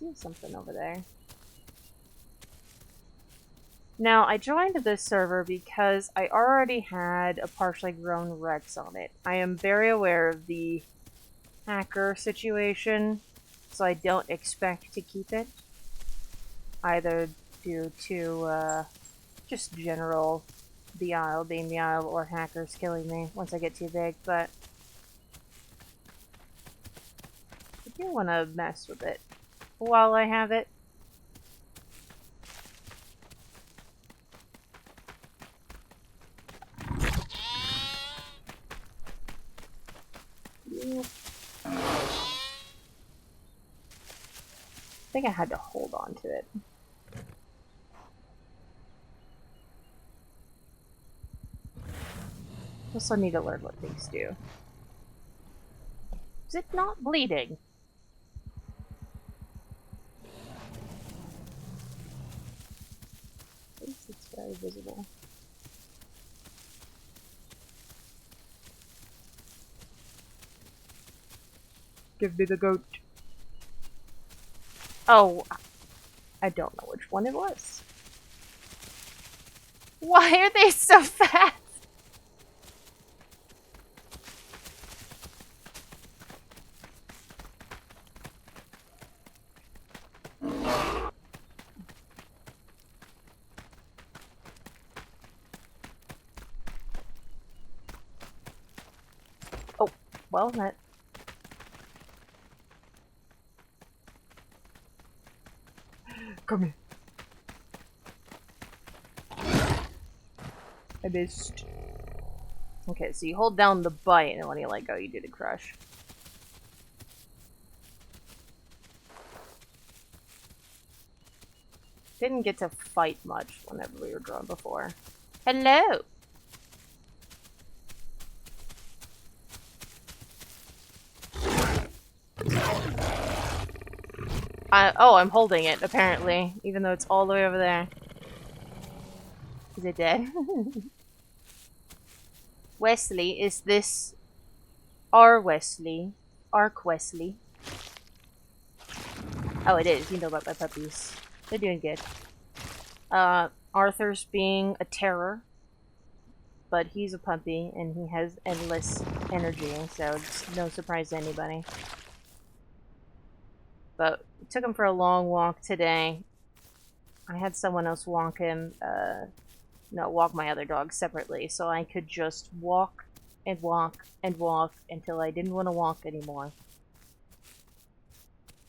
see something over there. Now, I joined this server because I already had a partially grown Rex on it. I am very aware of the hacker situation, so I don't expect to keep it. Either due to, just general the Isle being the Isle or hackers killing me once I get too big, but I do want to mess with it while I have it. I think I had to hold on to it. Also need to learn what things do. Is it not bleeding? At least it's very visible. Give me the goat. Oh, I don't know which one it was. Why are they so fast? Oh, well, that... Come here. I missed. Okay, so you hold down the bite, and when you let go, you do the crush. Didn't get to fight much whenever we were drawn before. Hello! Oh, I'm holding it, apparently, even though it's all the way over there. Is it dead? Wesley, is this our Wesley? Ark Wesley? Oh, it is. You know about my puppies. They're doing good. Arthur's being a terror, but he's a puppy and he has endless energy, so it's no surprise to anybody. But we took him for a long walk today. I had someone else walk him, walk my other dog separately, so I could just walk and walk and walk until I didn't want to walk anymore.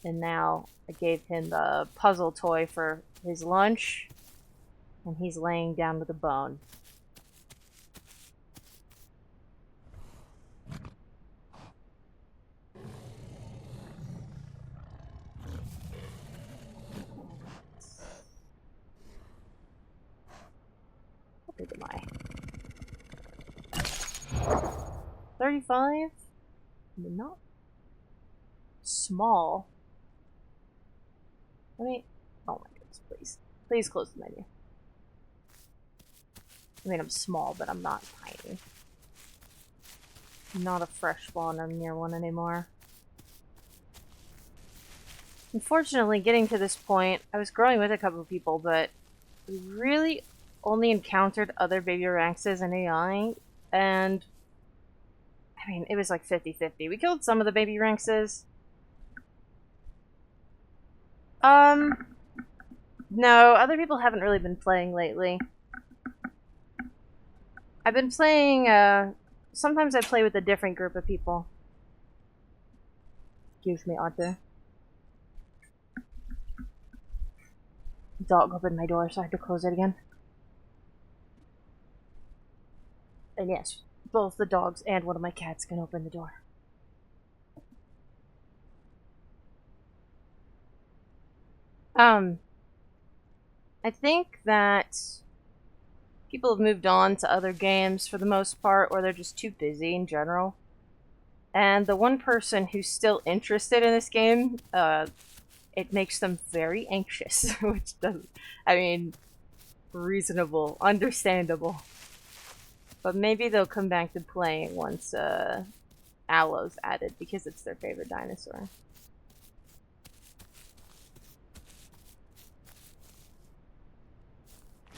And now I gave him the puzzle toy for his lunch, and he's laying down with a bone. How big am I? 35? Not small. Let me... Oh my goodness, please. Please close the menu. I mean, I'm small, but I'm not tiny. I'm not a fresh spawn or near one anymore. Unfortunately, getting to this point, I was growing with a couple of people, but we really only encountered other baby Raxes and AI, and I mean, it was like 50-50. We killed some of the baby Raxes. No, other people haven't really been playing lately. I've been playing, sometimes I play with a different group of people. Excuse me, Arthur. Dog opened my door, so I had to close it again. And yes, both the dogs and one of my cats can open the door. I think that people have moved on to other games for the most part, or they're just too busy in general. And the one person who's still interested in this game, it makes them very anxious, which doesn't, I mean, reasonable, understandable. But maybe they'll come back to playing once, Aloe's added, because it's their favorite dinosaur.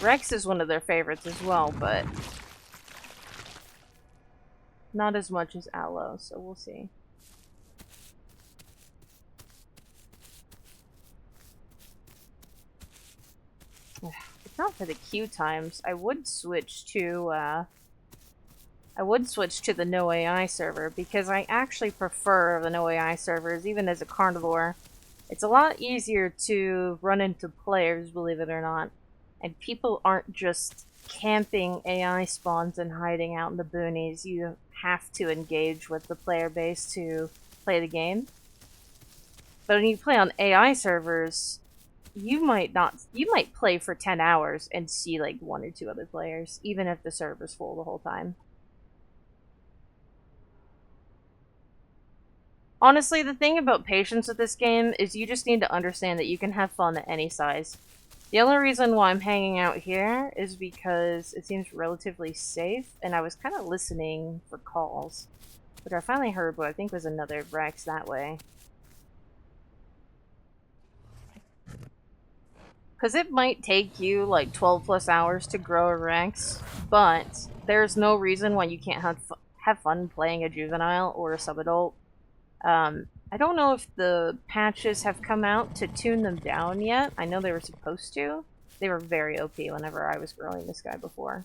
Rex is one of their favorites as well, but not as much as Aloe, so we'll see. If not for the queue times, I would switch to the no AI server because I actually prefer the no AI servers, even as a carnivore. It's a lot easier to run into players, believe it or not, and people aren't just camping AI spawns and hiding out in the boonies. You have to engage with the player base to play the game. But when you play on AI servers, you might play for 10 hours and see like 1 or 2 other players, even if the server's full the whole time. Honestly, the thing about patience with this game is you just need to understand that you can have fun at any size. The only reason why I'm hanging out here is because it seems relatively safe, and I was kind of listening for calls, which I finally heard what I think was another Rex that way. Because it might take you like 12 plus hours to grow a Rex, but there's no reason why you can't have fun playing a juvenile or a subadult. I don't know if the patches have come out to tune them down yet. I know they were supposed to. They were very OP whenever I was growing this guy before.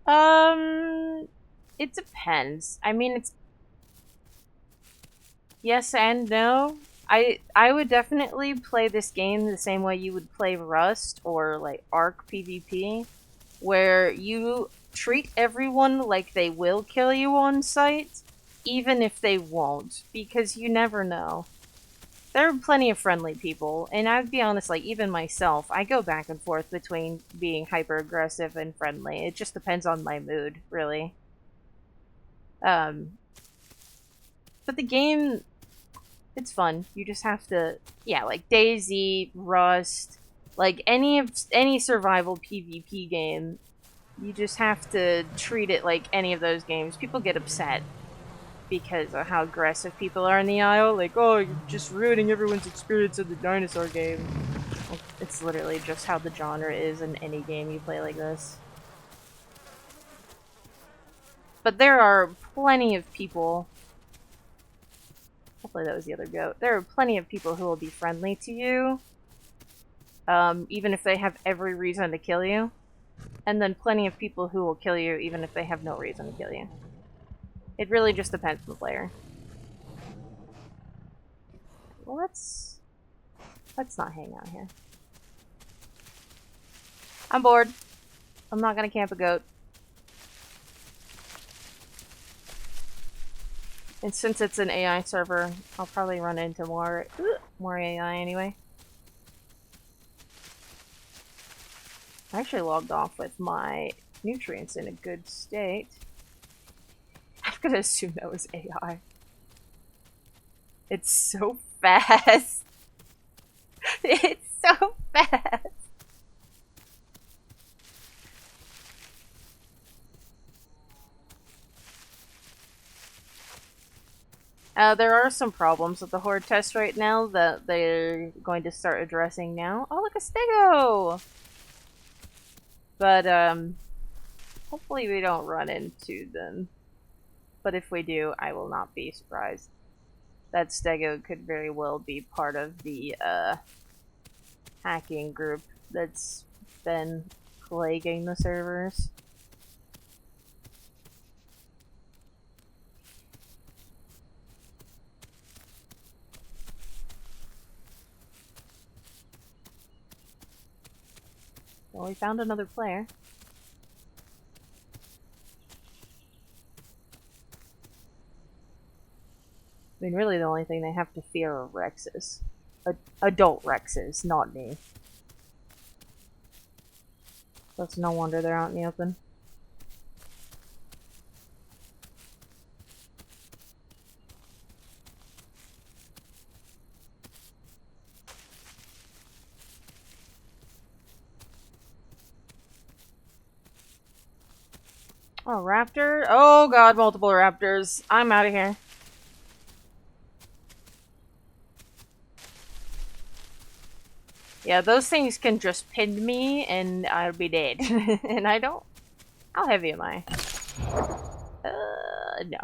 It depends. I mean, it's yes and no. I would definitely play this game the same way you would play Rust or like Ark PvP, where you treat everyone like they will kill you on sight, even if they won't, because you never know. There are plenty of friendly people, and I'd be honest, like, even myself, I go back and forth between being hyper-aggressive and friendly. It just depends on my mood, really. But the game, it's fun. You just have to, yeah, like DayZ, Rust, like any survival PvP game, you just have to treat it like any of those games. People get upset because of how aggressive people are in the Isle. Like, oh, you're just ruining everyone's experience of the dinosaur game. Like, it's literally just how the genre is in any game you play like this. But there are plenty of people. Hopefully that was the other goat. There are plenty of people who will be friendly to you, even if they have every reason to kill you. And then plenty of people who will kill you even if they have no reason to kill you. It really just depends on the player. Well, let's not hang out here. I'm bored. I'm not gonna camp a goat. And since it's an AI server, I'll probably run into more AI anyway. I actually logged off with my nutrients in a good state. I'm gonna assume that was AI. It's so fast. It's so fast. There are some problems with the Hordetest right now that they're going to start addressing now. Oh, look, a Stego! But, hopefully we don't run into them. But if we do, I will not be surprised. That Stego could very well be part of the, hacking group that's been plaguing the servers. Well, we found another player. I mean, really the only thing they have to fear are Rexes. Adult Rexes, not me. So it's no wonder they're out in the open. Oh, raptor? Oh god, multiple raptors. I'm out of here. Yeah, those things can just pin me and I'll be dead. And I don't... How heavy am I? No.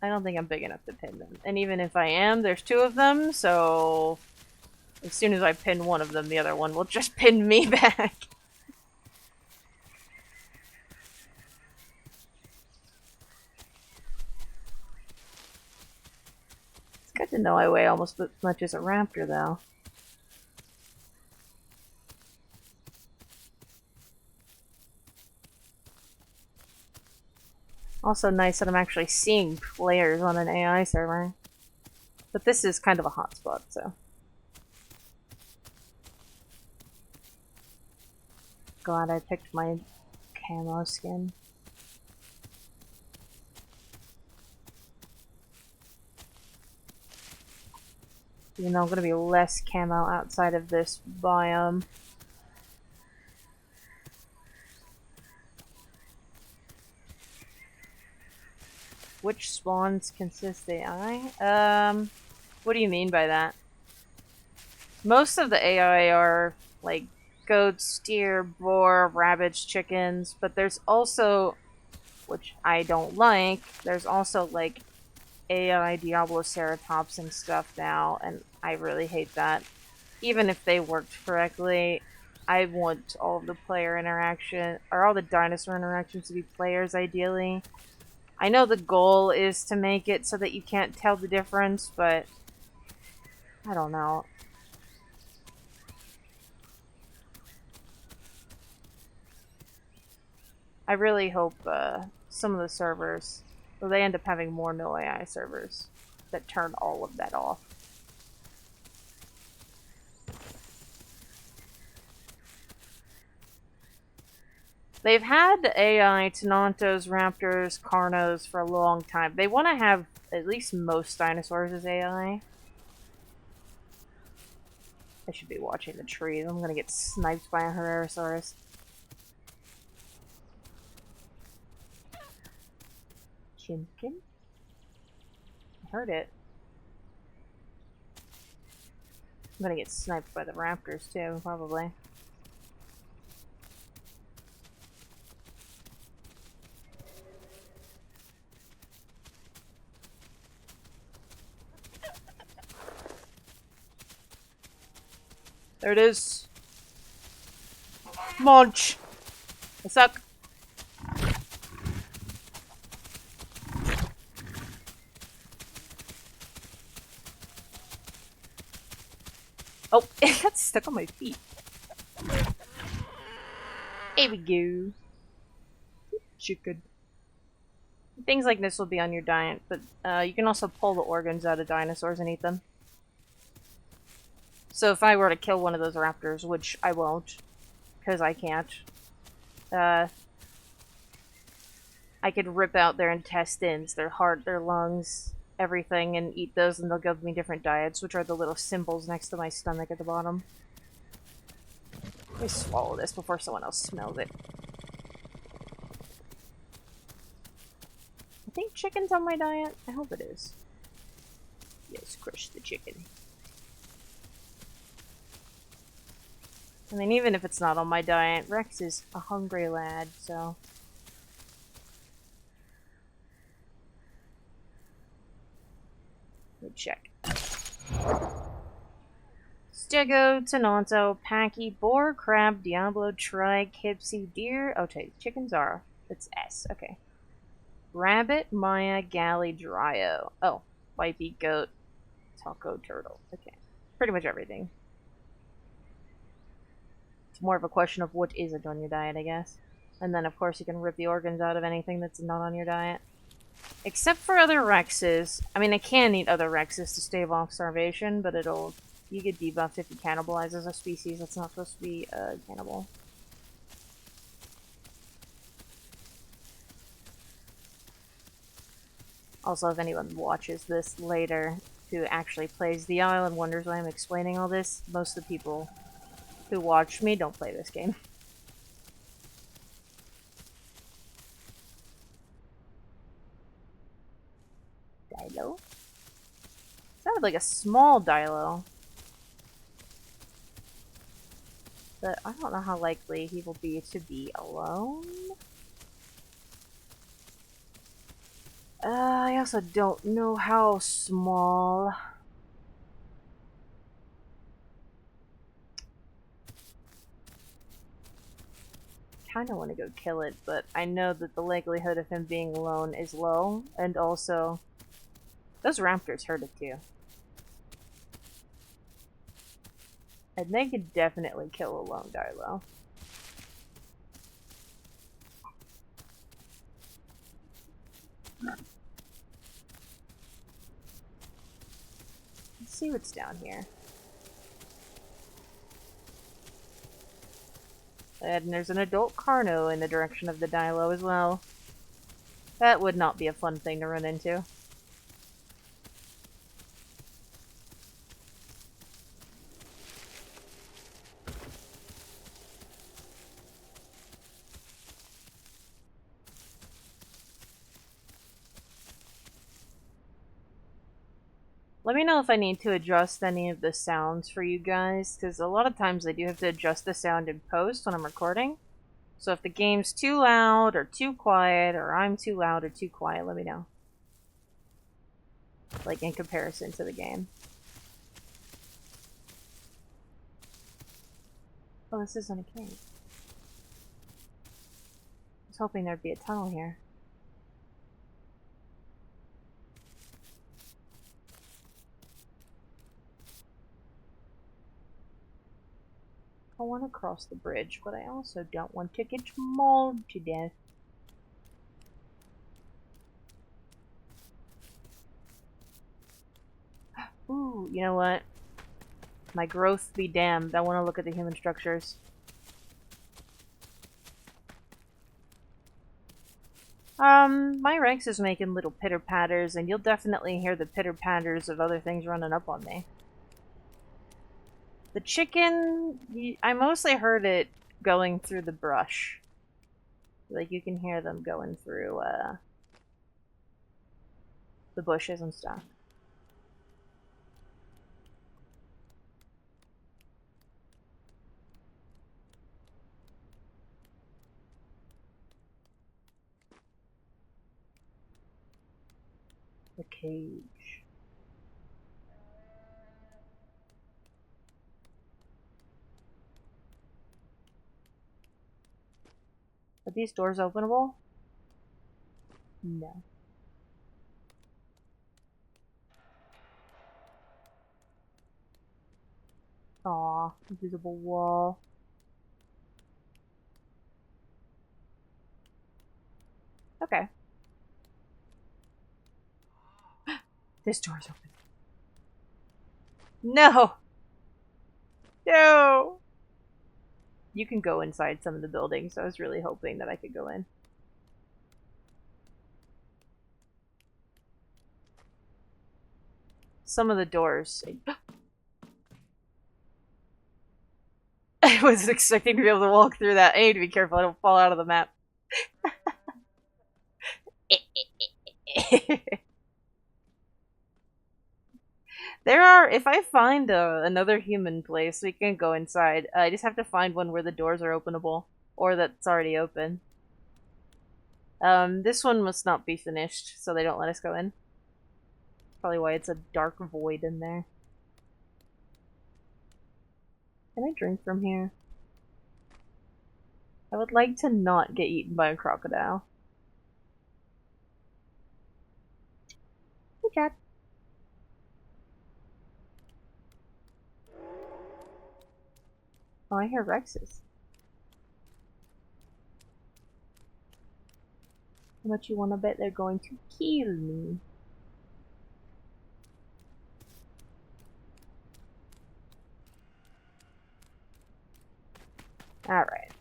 I don't think I'm big enough to pin them. And even if I am, there's two of them, so... As soon as I pin one of them, the other one will just pin me back. It's good to know I weigh almost as much as a raptor, though. Also nice that I'm actually seeing players on an AI server. But this is kind of a hotspot, so... Glad I picked my camo skin. Even though I'm gonna be less camo outside of this biome. Which spawns consist AI? What do you mean by that? Most of the AI are like goats, deer, boar, rabbits, chickens, but there's also, which I don't like, there's also like AI Diabloceratops and stuff now, and I really hate that. Even if they worked correctly, I want all of the player interaction, or all the dinosaur interactions to be players ideally. I know the goal is to make it so that you can't tell the difference, but I don't know. I really hope some of the servers, well, they end up having more no AI servers that turn all of that off. They've had AI Tenontos, Raptors, Carnos for a long time. They want to have at least most dinosaurs as AI. I should be watching the trees. I'm gonna get sniped by a Herrerasaurus. Chimkin? I heard it. I'm gonna get sniped by the raptors too, probably. There it is. Munch! I suck. Oh, it got stuck on my feet. Here we go. Chicken. Things like this will be on your diet, but you can also pull the organs out of dinosaurs and eat them. So if I were to kill one of those raptors, which I won't, because I can't, I could rip out their intestines, their heart, their lungs, everything, and eat those, and they'll give me different diets, which are the little symbols next to my stomach at the bottom. Let me swallow this before someone else smells it. I think chicken's on my diet. I hope it is. Yes, crush the chicken. I mean, even if it's not on my diet, Rex is a hungry lad, so... Let me check. Stego, Tenonto, Packy, Boar, Crab, Diablo, Tri, Kipsy, Deer... Okay, chickens are... It's S, okay. Rabbit, Maya, Galley, Dryo. Oh, Wipey, Goat, Taco, Turtle. Okay. Pretty much everything. It's more of a question of what isn't on your diet, I guess. And then, of course, you can rip the organs out of anything that's not on your diet. Except for other Rexes. I mean, I can eat other Rexes to stave off starvation, but it'll... You get debuffed if you cannibalize as a species that's not supposed to be a cannibal. Also, if anyone watches this later who actually plays the Isle and wonders why I'm explaining all this, most of the people who watch me don't play this game. Dilo? Sounded like a small Dilo. But I don't know how likely he will be to be alone. I also don't know how small. Kinda want to go kill it, but I know that the likelihood of him being alone is low, and also those raptors heard it too. And they could definitely kill a lone Dilo. Let's see what's down here. And there's an adult Carno in the direction of the Dilo as well. That would not be a fun thing to run into. Let me know if I need to adjust any of the sounds for you guys, because a lot of times I do have to adjust the sound in post when I'm recording. So if the game's too loud or too quiet, or I'm too loud or too quiet, let me know. Like in comparison to the game. Oh, this isn't a cave. I was hoping there'd be a tunnel here. I want to cross the bridge, but I also don't want to get mauled to death. Ooh, you know what? My growth be damned. I want to look at the human structures. My Rex is making little pitter-patters, and you'll definitely hear the pitter-patters of other things running up on me. The chicken, I mostly heard it going through the brush. Like, you can hear them going through, the bushes and stuff. The cage. Are these doors openable? No. Aw, invisible wall. Okay. This door's open. No! No! You can go inside some of the buildings, so I was really hoping that I could go in. Some of the doors... I wasn't expecting to be able to walk through that. I need to be careful I don't fall out of the map. There are, if I find another human place, we can go inside. I just have to find one where the doors are openable, or that's already open. This one must not be finished, so they don't let us go in. Probably why it's a dark void in there. Can I drink from here? I would like to not get eaten by a crocodile. Hey, Chad. Oh, I hear Rexes. How much you wanna bet they're going to kill me? Alright.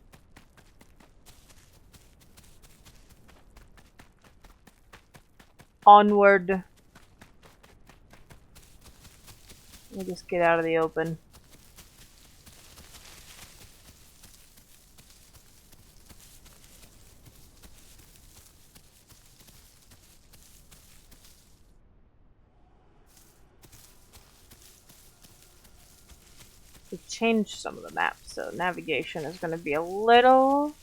Onward. Let me just get out of the open. We've changed some of the maps, so navigation is going to be a little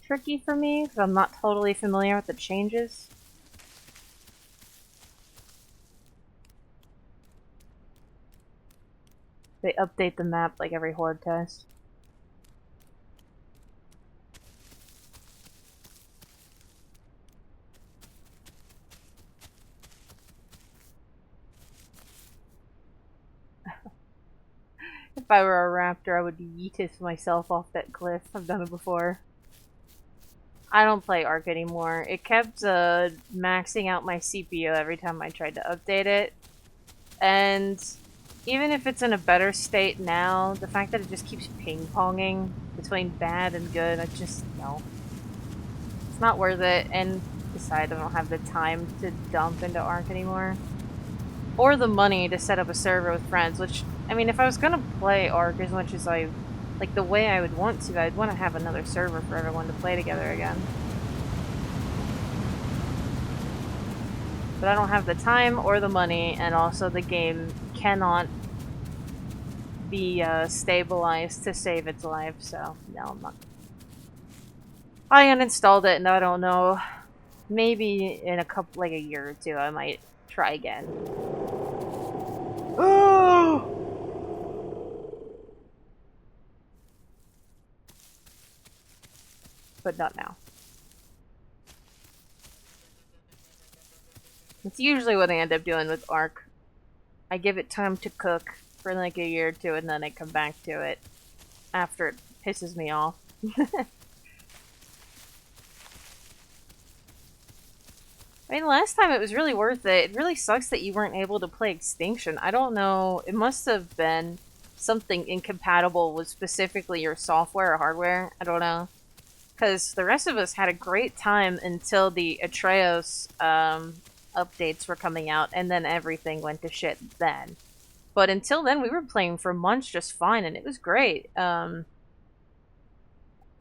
tricky for me because I'm not totally familiar with the changes. They update the map like every horde test. If I were a raptor, I would yeetus myself off that cliff. I've done it before. I don't play Ark anymore. It kept maxing out my CPU every time I tried to update it. And even if it's in a better state now, the fact that it just keeps ping-ponging between bad and good, I just, no. It's not worth it, and besides, I don't have the time to dump into Ark anymore. Or the money to set up a server with friends, which, I mean, if I was gonna play Ark as much as like, the way I would want to, I'd want to have another server for everyone to play together again. But I don't have the time or the money, and also the game cannot be stabilized to save its life, so no, I'm not. I uninstalled it, and I don't know. Maybe in like a year or two, I might try again. But not now. It's usually what I end up doing with Ark. I give it time to cook for like a year or two, and then I come back to it after it pisses me off. I mean, last time it was really worth it. It really sucks that you weren't able to play Extinction. I don't know. It must have been something incompatible with specifically your software or hardware. I don't know. Because the rest of us had a great time until the Atreus updates were coming out, and then everything went to shit then. But until then, we were playing for months just fine, and it was great.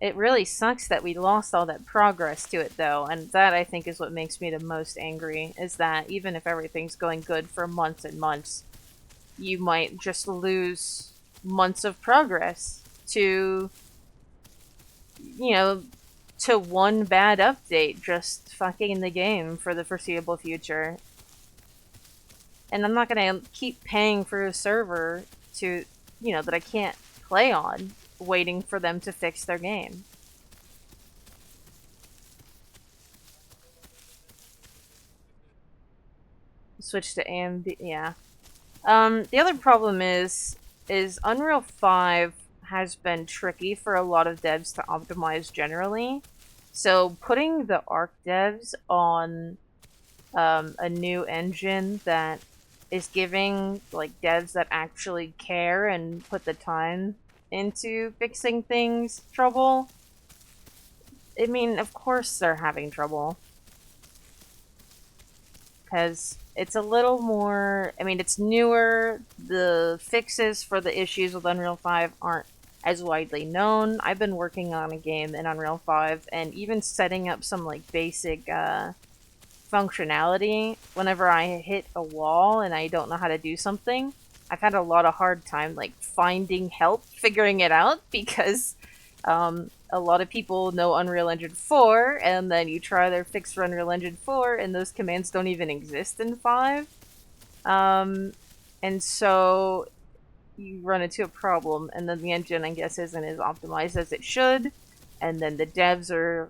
It really sucks that we lost all that progress to it, though, and that, I think, is what makes me the most angry, is that even if everything's going good for months and months, you might just lose months of progress to, you know, to one bad update just fucking the game for the foreseeable future. And I'm not gonna keep paying for a server to, that I can't play on, waiting for them to fix their game. Switch to AMD, yeah. The other problem is Unreal 5 has been tricky for a lot of devs to optimize generally. So putting the Arc devs on a new engine that is giving like devs that actually care and put the time into fixing things trouble. I mean, of course they're having trouble. Because it's a little more, I mean, it's newer. The fixes for the issues with Unreal 5 aren't as widely known. I've been working on a game in Unreal 5 and even setting up some like basic functionality whenever I hit a wall and I don't know how to do something. I've had a lot of hard time like finding help figuring it out because a lot of people know Unreal Engine 4 and then you try their fix for Unreal Engine 4 and those commands don't even exist in 5. And so you run into a problem and then the engine, I guess, isn't as optimized as it should, and then the devs are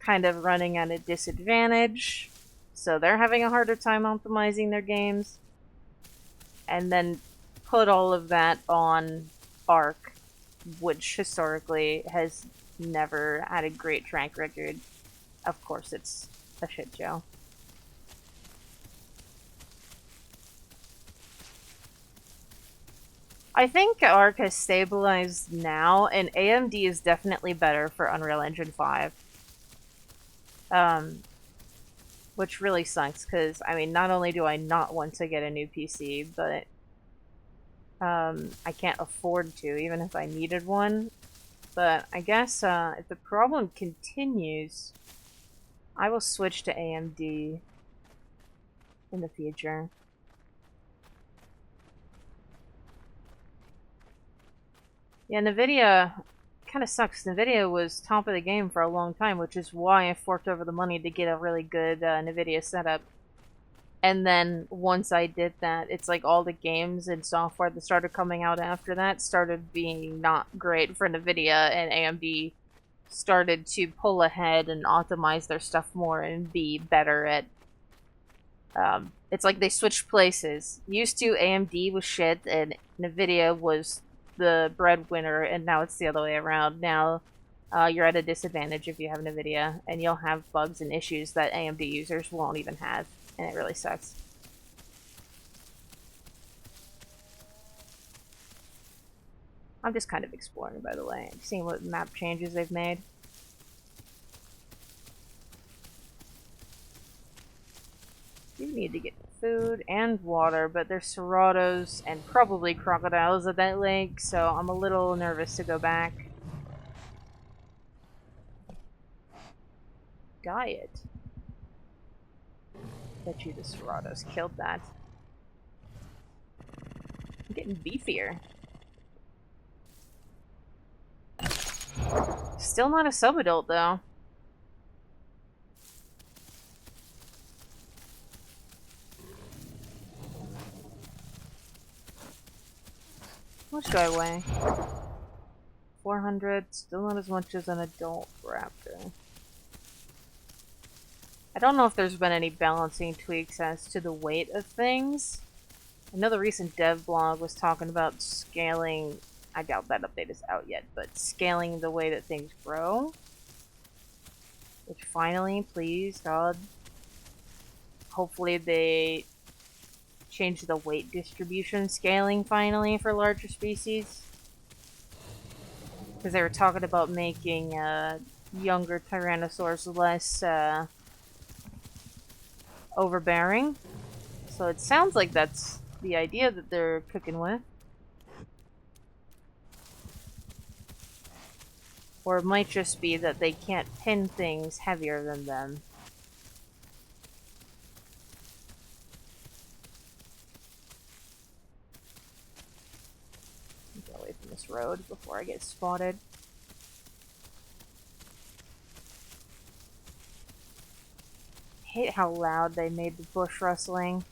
kind of running at a disadvantage. So they're having a harder time optimizing their games. And then put all of that on Arc, which historically has never had a great track record. Of course, it's a shit show. I think Arc has stabilized now, and AMD is definitely better for Unreal Engine 5. Which really sucks, because, I mean, not only do I not want to get a new PC, but I can't afford to, even if I needed one. But I guess if the problem continues, I will switch to AMD in the future. Yeah, NVIDIA kind of sucks. NVIDIA was top of the game for a long time, which is why I forked over the money to get a really good NVIDIA setup. And then once I did that, it's like all the games and software that started coming out after that started being not great for NVIDIA, and AMD started to pull ahead and optimize their stuff more and be better at. It's like they switched places. Used to, AMD was shit and NVIDIA was the breadwinner, and now it's the other way around. Now you're at a disadvantage if you have NVIDIA, and you'll have bugs and issues that AMD users won't even have, and it really sucks. I'm just kind of exploring, by the way, seeing what map changes they've made. You need to get food and water, but there's serratos and probably crocodiles at that lake, so I'm a little nervous to go back. Diet. Bet you the serratos killed that. I'm getting beefier. Still not a sub-adult, though. How much do I weigh? 400. Still not as much as an adult raptor. I don't know if there's been any balancing tweaks as to the weight of things. I know the recent dev blog was talking about scaling. I doubt that update is out yet, but scaling the way that things grow. Which finally, please, God, hopefully they change the weight distribution scaling finally for larger species. Because they were talking about making younger tyrannosaurs less overbearing. So it sounds like that's the idea that they're cooking with. Or it might just be that they can't pin things heavier than them. Get away from this road before I get spotted. I hate how loud they made the bush rustling.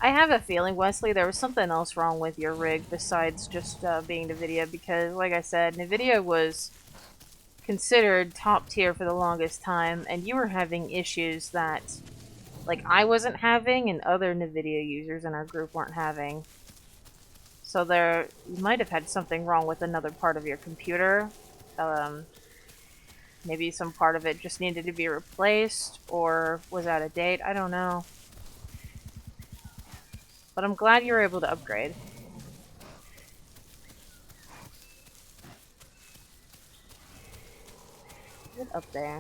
I have a feeling, Wesley, there was something else wrong with your rig besides just being NVIDIA, because, like I said, NVIDIA was considered top tier for the longest time, and you were having issues that, like, I wasn't having and other NVIDIA users in our group weren't having. So you might have had something wrong with another part of your computer. Maybe some part of it just needed to be replaced, or was out of date, I don't know. But I'm glad you were able to upgrade. Get up there.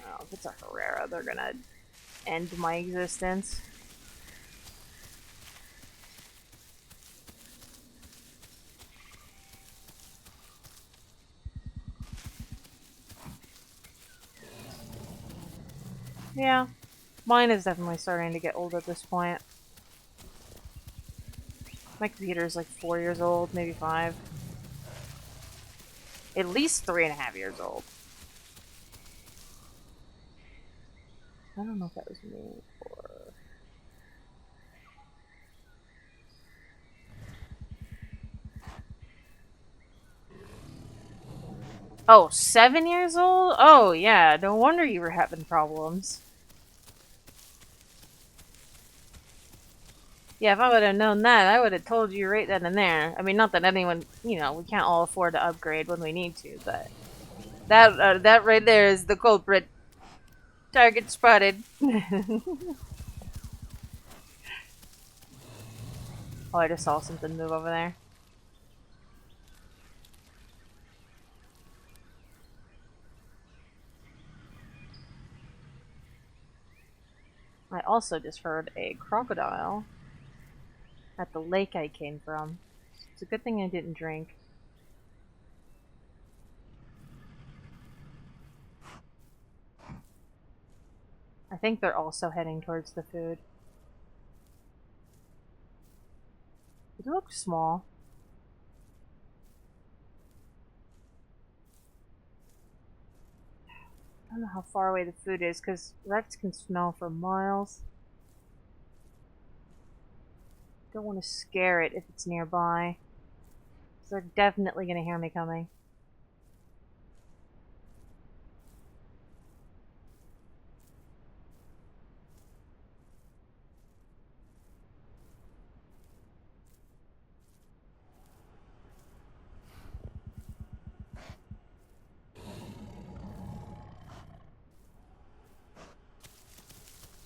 Oh, if it's a Herrera, they're gonna end my existence. Yeah, mine is definitely starting to get old at this point. My computer is like 4 years old, maybe 5. At least 3.5 years old. I don't know if that was me or... Oh, 7 years old? Oh, yeah, no wonder you were having problems. Yeah, if I would have known that, I would have told you right then and there. I mean, not that anyone, we can't all afford to upgrade when we need to, but... That right there is the culprit. Target spotted. Oh, I just saw something move over there. I also just heard a crocodile. at the lake I came from. It's a good thing I didn't drink. I think they're also heading towards the food. It looks small. I don't know how far away the food is, because Rex can smell for miles. Don't want to scare it if it's nearby. So they're definitely going to hear me coming.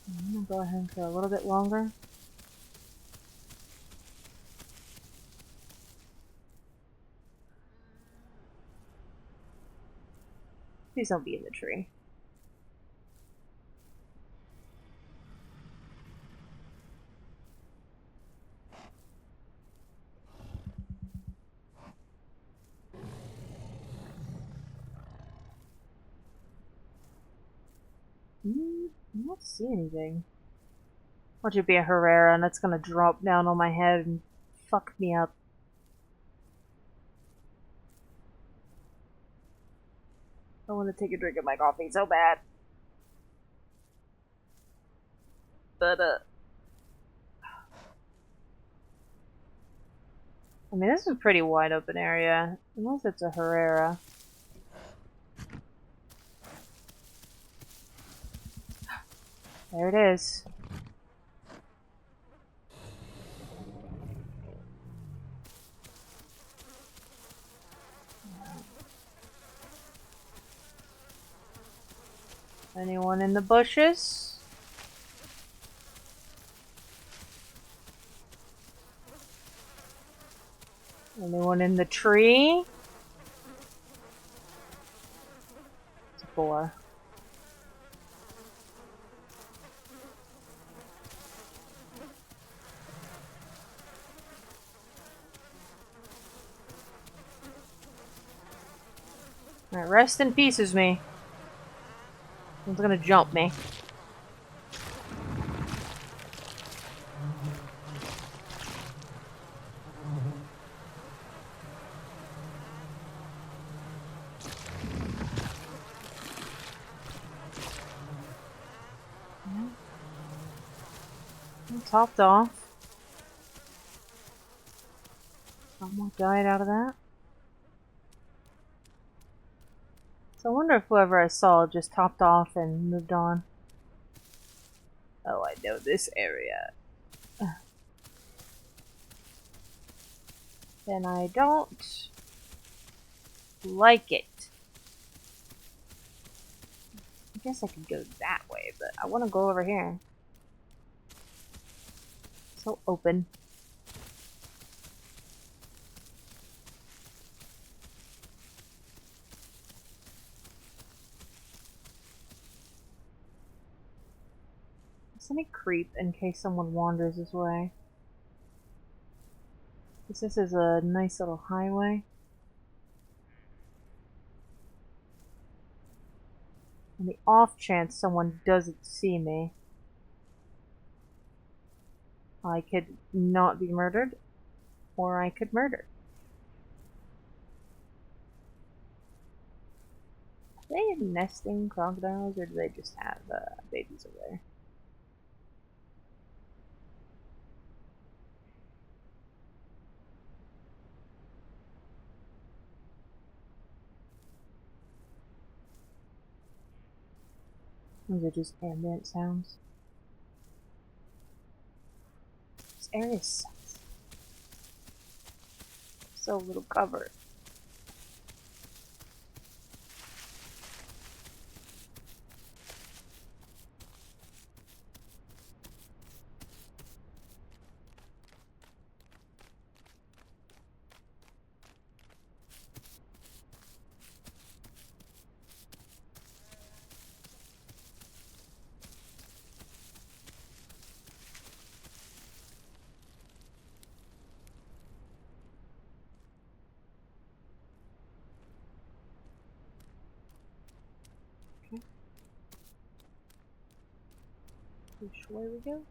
I'm going to go ahead for a little bit longer. Please don't be in the tree. I don't see anything. Watch it be a Herrera, and it's gonna drop down on my head and fuck me up. I want to take a drink of my coffee so bad. But, I mean, this is a pretty wide open area. Unless it's a Herrera. There it is. Anyone in the bushes? Anyone in the tree? It's a 4. Alright, rest in pieces, me. Someone's gonna jump me. I'm topped off. Someone died out of that. So I wonder if whoever I saw just topped off and moved on. Oh, I know this area. And I don't like it. I guess I could go that way, but I want to go over here. So open. Let me creep in case someone wanders this way. This is a nice little highway. On the off chance someone doesn't see me, I could not be murdered, or I could murder. Are they nesting crocodiles, or do they just have babies over there? Those are just ambient sounds. This area sucks. So little cover. Which way we go?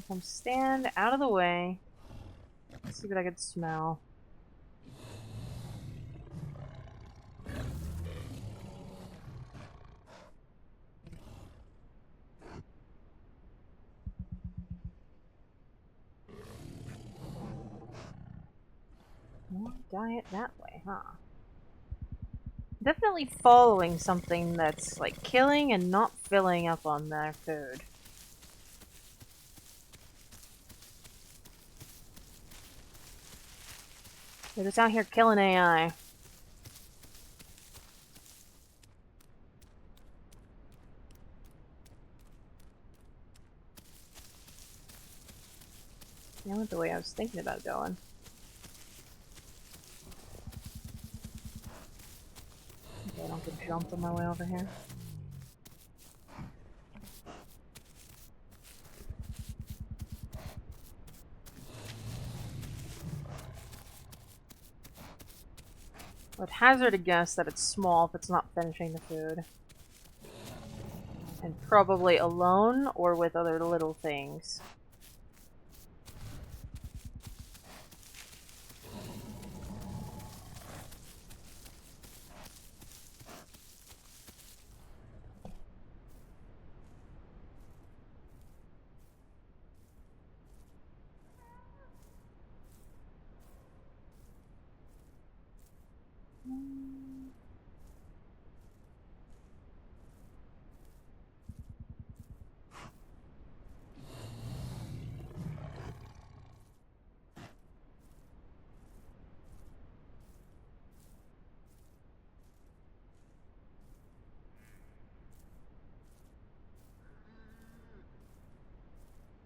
Come stand out of the way. Let's see what I could smell. More diet that way, huh? Definitely following something that's like killing and not filling up on their food. They're just out here killing AI. That went the way I was thinking about going. Okay, I don't get jumped on my way over here. I would hazard a guess that it's small if it's not finishing the food. And probably alone or with other little things.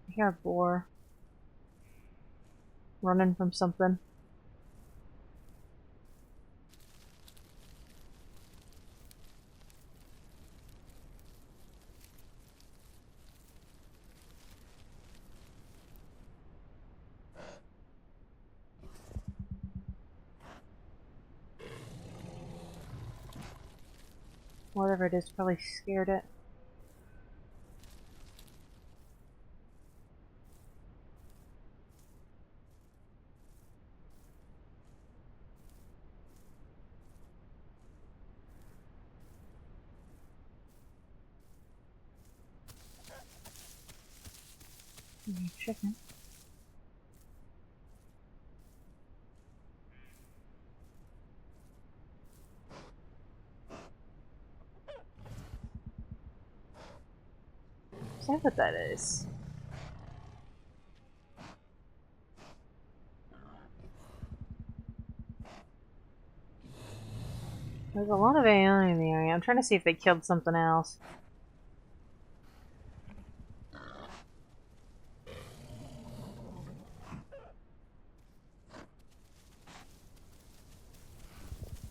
I hear a boar running from something. Whatever it is, probably scared it. Chicken. Is that what that is? There's a lot of AI in the area. I'm trying to see if they killed something else.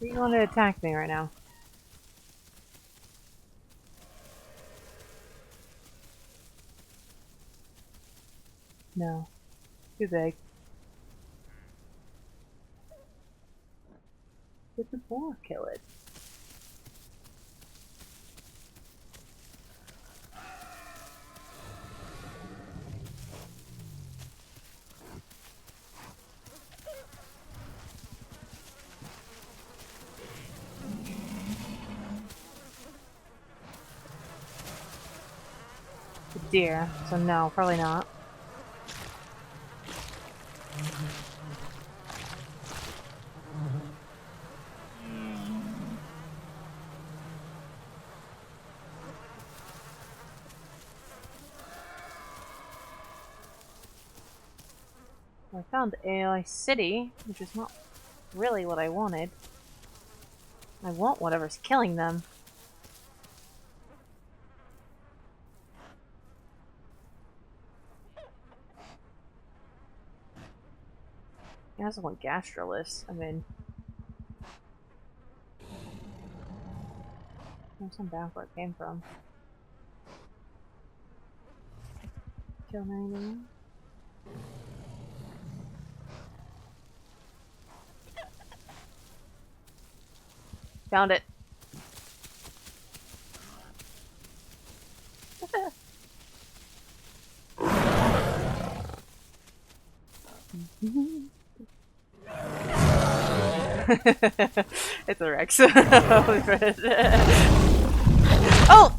Are you want to attack me right now? No. Too big. Did the boar kill it? The deer. So no, probably not. I found AI City, which is not really what I wanted. I want whatever's killing them. I I also want gastrolus. I mean, there's some back where it came from. Kill anything? Found it. It's a Rex. Oh!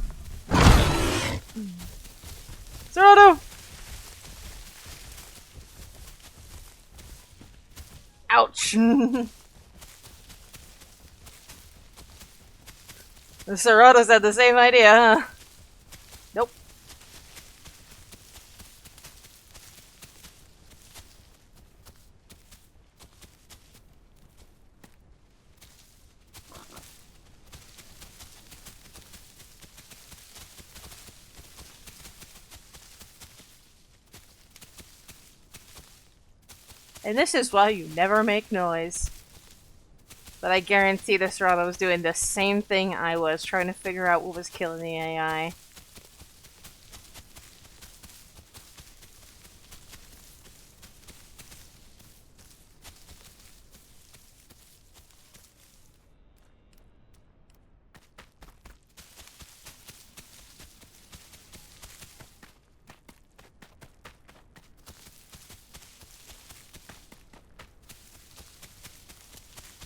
Serrano! Ouch! The Serratos had the same idea, huh? Nope. And this is why you never make noise. But I guarantee this Serrato was doing the same thing I was, trying to figure out what was killing the AI.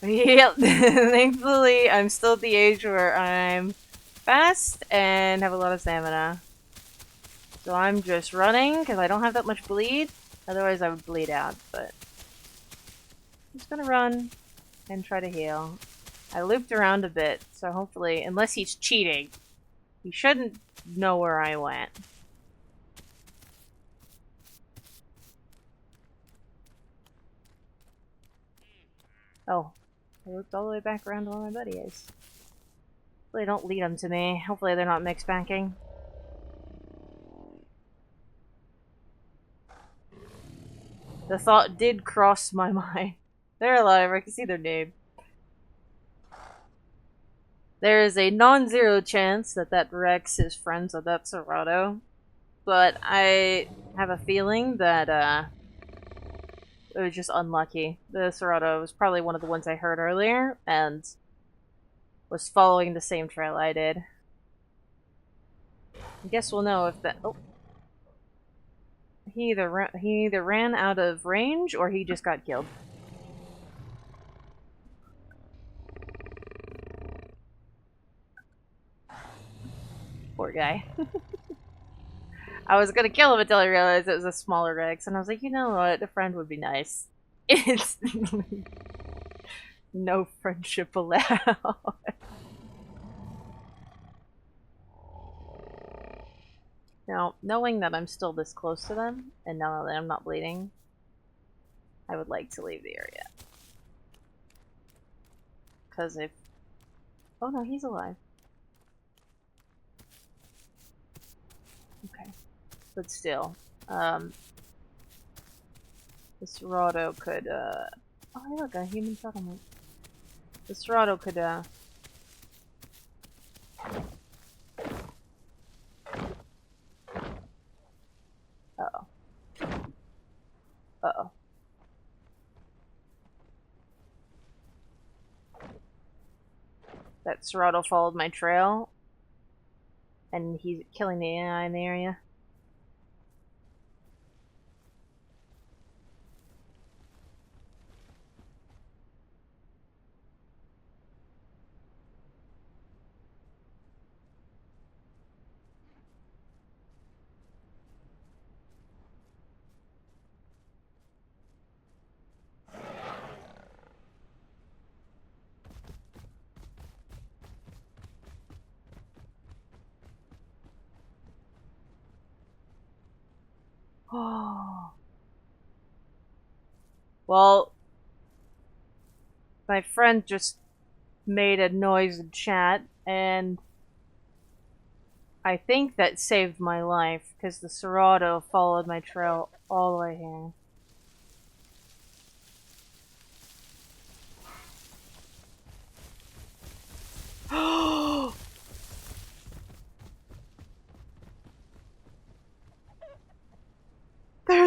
Yep, thankfully I'm still at the age where I'm fast and have a lot of stamina. So I'm just running because I don't have that much bleed. Otherwise I would bleed out, but I'm just gonna run and try to heal. I looped around a bit, so hopefully, unless he's cheating, he shouldn't know where I went. Oh, I looped all the way back around to where my buddy is. Hopefully don't lead them to me. Hopefully they're not mixed banking. The thought did cross my mind. They're alive, I can see their name. There is a non-zero chance that that Rex is friends with that Serrato, but I have a feeling that it was just unlucky. The Serrato was probably one of the ones I heard earlier, and was following the same trail I did. I guess we'll know if that... Oh. He either ran out of range, or he just got killed. Poor guy. I was gonna kill him until I realized it was a smaller Rex, and I was like, you know what, a friend would be nice. It's... no friendship allowed. Now, knowing that I'm still this close to them, and now that I'm not bleeding, I would like to leave the area. Because if... Oh no, he's alive. Okay. But still, this Serrato could, Oh, look, a human settlement. This Serrato could, Uh-oh. Uh-oh. That Serrato followed my trail, and he's killing the AI in the area. Oh. Well, my friend just made a noise in chat, and I think that saved my life, because the Serrato followed my trail all the way here.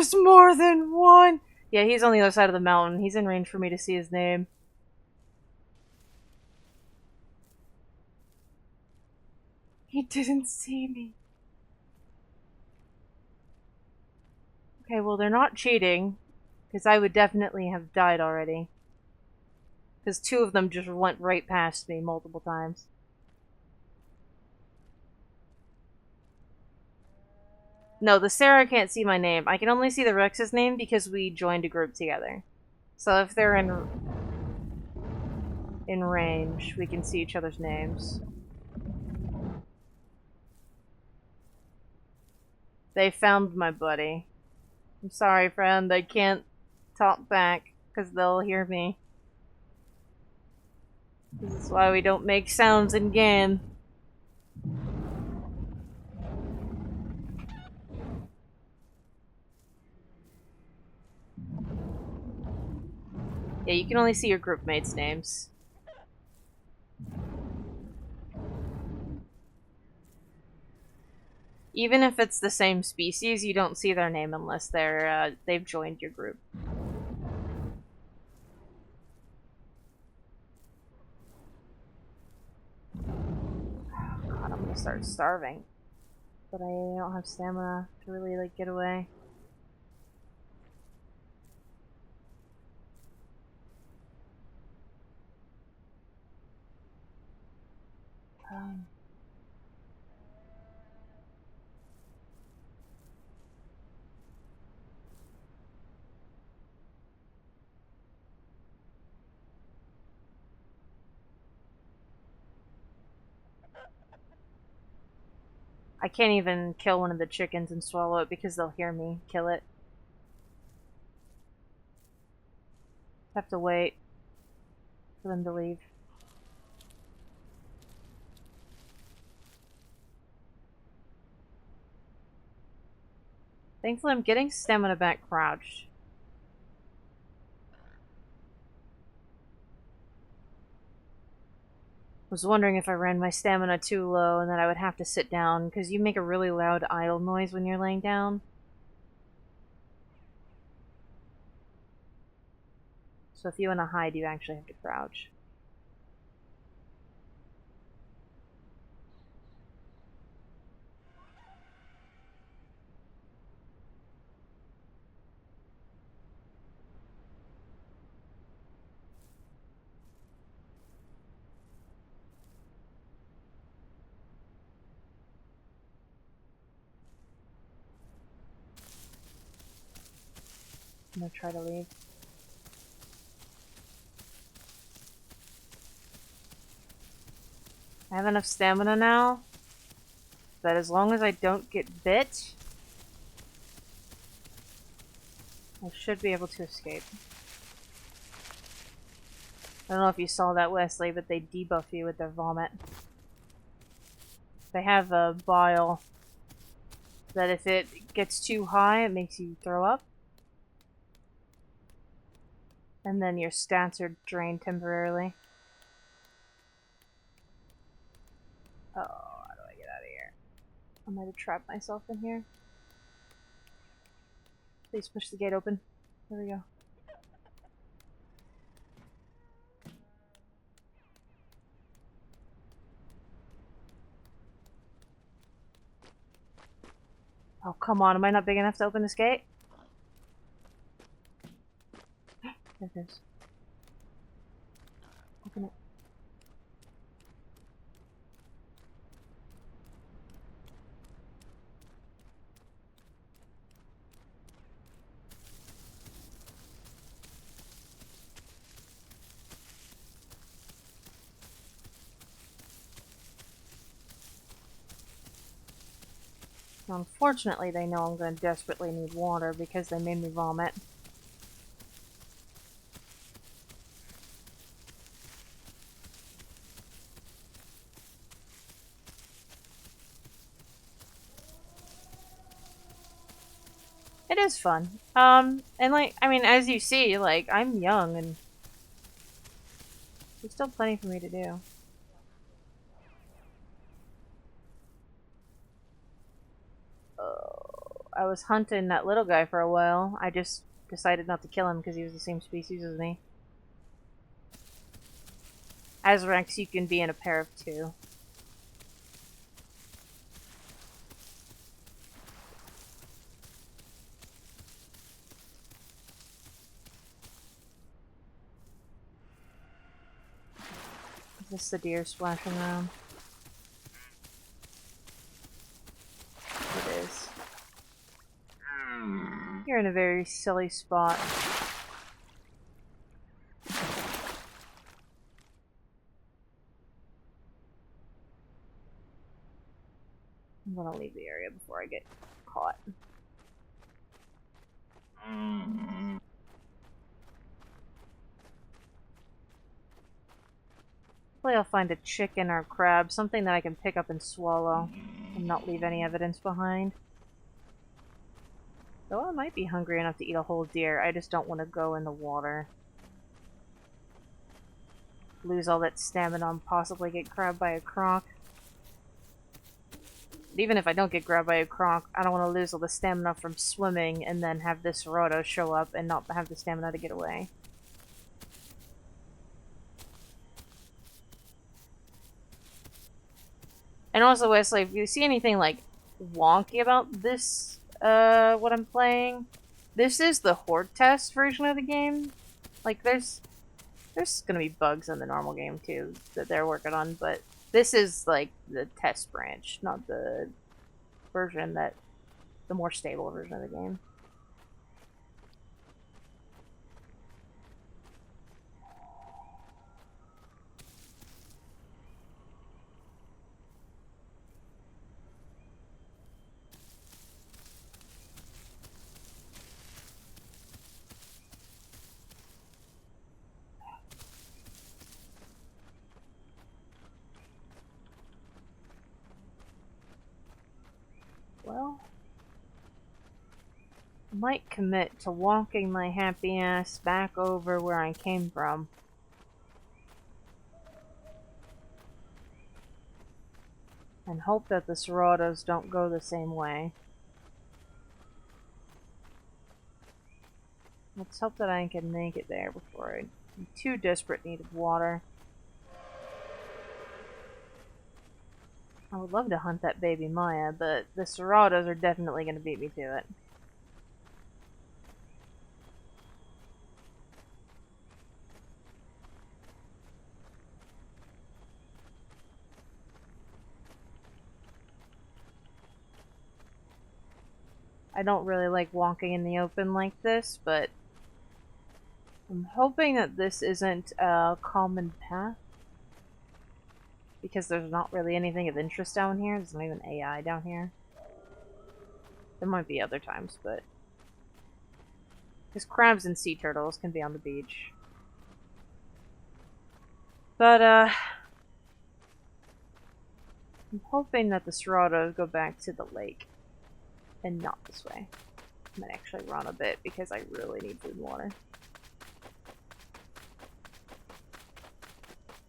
There's more than one! Yeah, he's on the other side of the mountain. He's in range for me to see his name. He didn't see me. Okay, well, they're not cheating. Because I would definitely have died already. Because 2 of them just went right past me multiple times. No, the Sarah can't see my name. I can only see the Rex's name because we joined a group together. So if they're in range, we can see each other's names. They found my buddy. I'm sorry, friend. I can't talk back because they'll hear me. This is why we don't make sounds in game. Yeah, you can only see your group mates' names. Even if it's the same species, you don't see their name unless they've joined your group. God, I'm gonna start starving. But I don't have stamina to really, like, get away. I can't even kill one of the chickens and swallow it because they'll hear me kill it. Have to wait for them to leave. Thankfully, I'm getting stamina back crouched. Was wondering if I ran my stamina too low and that I would have to sit down, because you make a really loud idle noise when you're laying down. So if you want to hide, you actually have to crouch. I'm gonna try to leave. I have enough stamina now that as long as I don't get bit, I should be able to escape. I don't know if you saw that, Wesley, but they debuff you with their vomit. They have a bile that if it gets too high, it makes you throw up. And then your stats are drained temporarily. Oh, how do I get out of here? I might have trapped myself in here. Please push the gate open. There we go. Oh, come on. Am I not big enough to open this gate? There it is. Open it. Unfortunately, they know I'm going to desperately need water because they made me vomit. It is fun. And like, I mean, as you see, like, I'm young and there's still plenty for me to do. Oh, I was hunting that little guy for a while. I just decided not to kill him because he was the same species as me. As Rex, you can be in a pair of two. Is this the deer splashing around? It is. You're in a very silly spot. I'm gonna leave the area before I get caught. Hopefully I'll find a chicken or a crab, something that I can pick up and swallow, and not leave any evidence behind. Though I might be hungry enough to eat a whole deer, I just don't want to go in the water. Lose all that stamina and possibly get grabbed by a croc. But even if I don't get grabbed by a croc, I don't want to lose all the stamina from swimming and then have this Rotto show up and not have the stamina to get away. And also, Wesley, if you see anything, like, wonky about this, what I'm playing, this is the Hordetest version of the game. Like, there's gonna be bugs in the normal game, too, that they're working on, but this is, like, the test branch, not the version that, the more stable version of the game. Well, I might commit to walking my happy ass back over where I came from. And hope that the Serratos don't go the same way. Let's hope that I can make it there before I'm too desperate need of water. I would love to hunt that baby Maya, but the Serratos are definitely going to beat me to it. I don't really like walking in the open like this, but I'm hoping that this isn't a common path. Because there's not really anything of interest down here. There's not even AI down here. There might be other times, but... because crabs and sea turtles can be on the beach. But, I'm hoping that the Serratos go back to the lake. And not this way. I'm gonna actually run a bit because I really need food and water.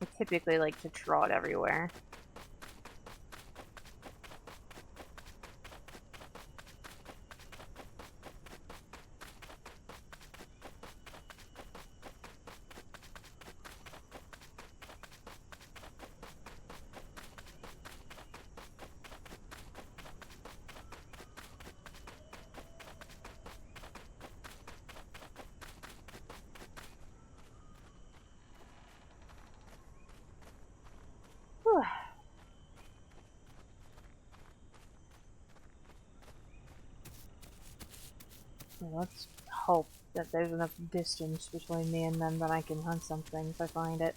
I typically like to trot everywhere. Whew. Well, let's hope that there's enough distance between me and them that I can hunt something if I find it.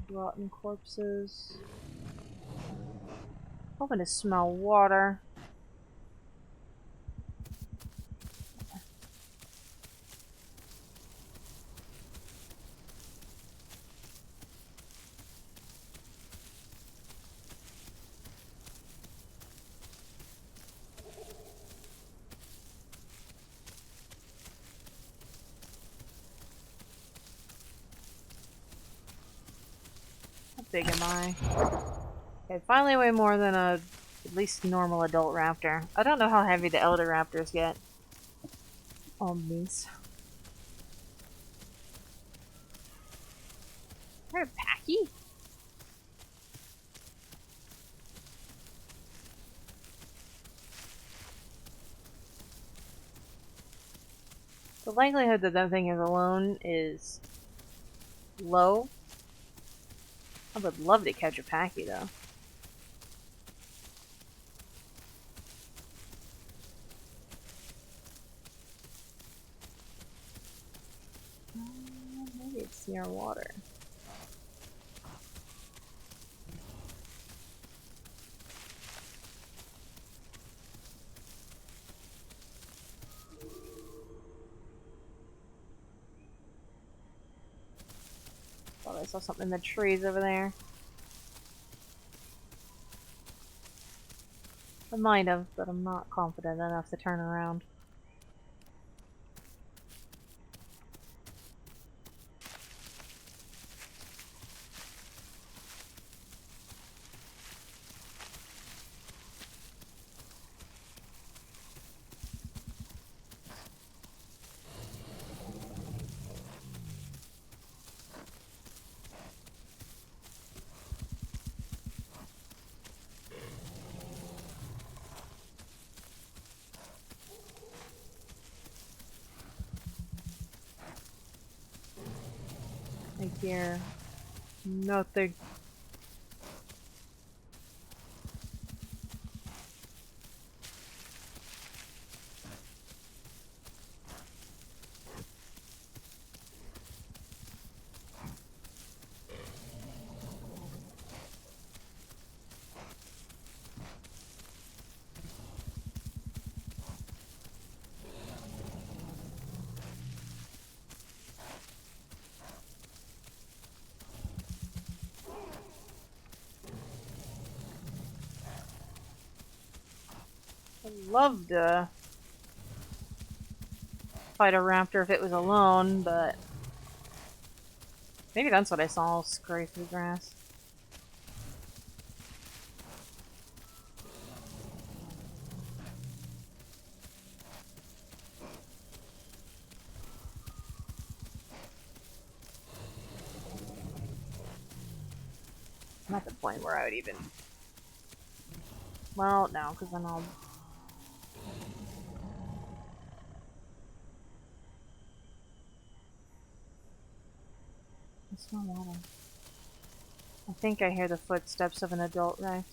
Rotten corpses. Hoping to smell water. big am I? Okay, finally weigh more than a at least normal adult raptor. I don't know how heavy the elder raptors get. On these. Is there a packy? The likelihood that that thing is alone is low. I would love to catch a packy though. Maybe it's near water. Thought I saw something in the trees over there. I might have, but I'm not confident enough to turn around. I hear nothing. I'd love to fight a raptor if it was alone, but maybe that's what I saw scurry through the grass. I'm at the point where I would even... Well, no, because then I'll... I smell water. I think I hear the footsteps of an adult Rex.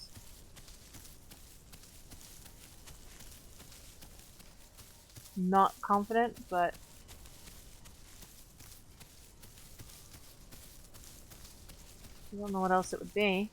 Not confident, but... I don't know what else it would be.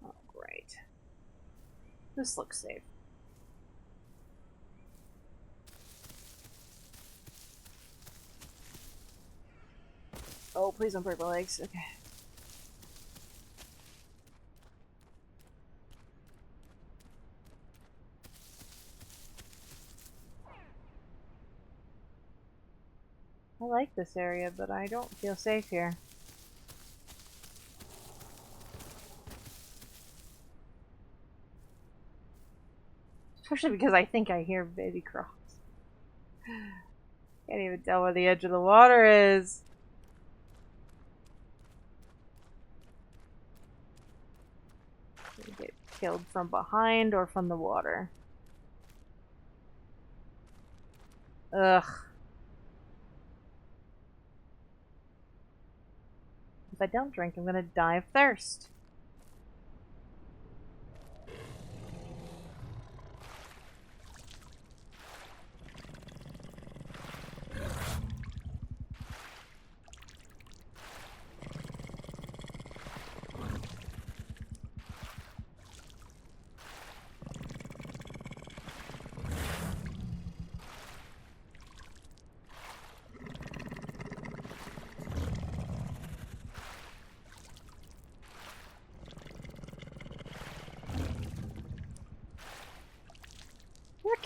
Oh, great. This looks safe. Oh, please don't break my legs. Okay. I like this area, but I don't feel safe here. Especially because I think I hear baby crocs. Can't even tell where the edge of the water is. They get killed from behind or from the water. Ugh. If I don't drink, I'm gonna die of thirst.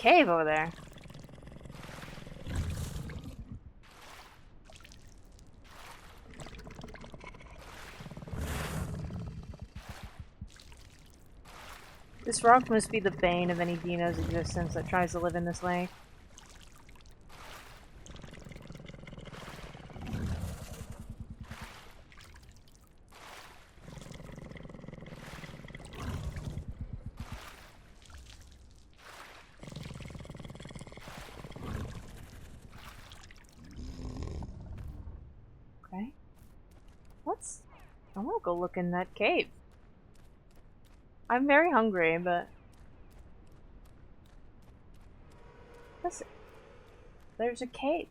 cave over there. This rock must be the bane of any dino's existence that tries to live in this lake. Okay. I want to go look in that cave. I'm very hungry, but... Listen. There's a cave.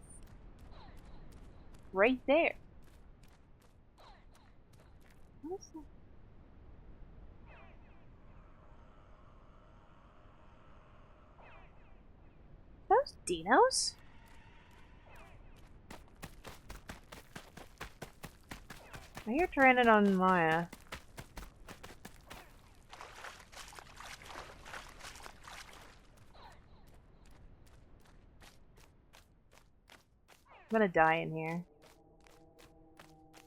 Right there. What is that? Those dinos? Now you're trying it on Maya. I'm gonna die in here.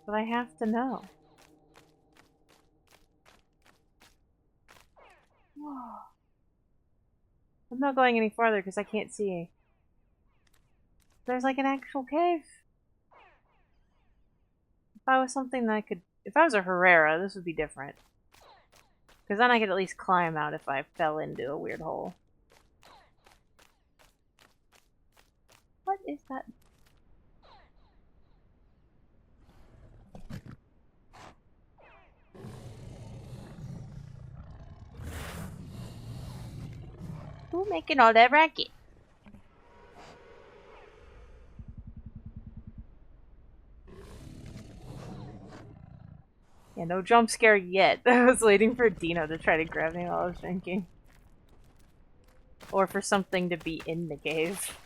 But I have to know. Whoa. I'm not going any farther because I can't see. There's like an actual cave. If I was something that I could... If I was a Herrera, this would be different. Because then I could at least climb out if I fell into a weird hole. What is that? Who making all that racket? Yeah, no jump scare yet. I was waiting for Dino to try to grab me while I was drinking. Or for something to be in the cave.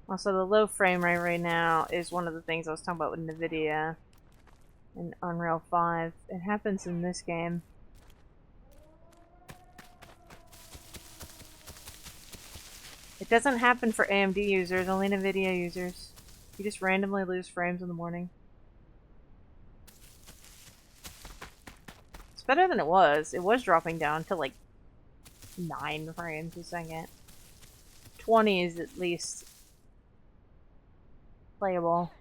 Also, the low frame rate right now is one of the things I was talking about with NVIDIA in Unreal 5. It happens in this game. It doesn't happen for AMD users, only NVIDIA users. You just randomly lose frames in the morning. It's better than it was. It was dropping down to like 9 frames a second. 20 is at least playable.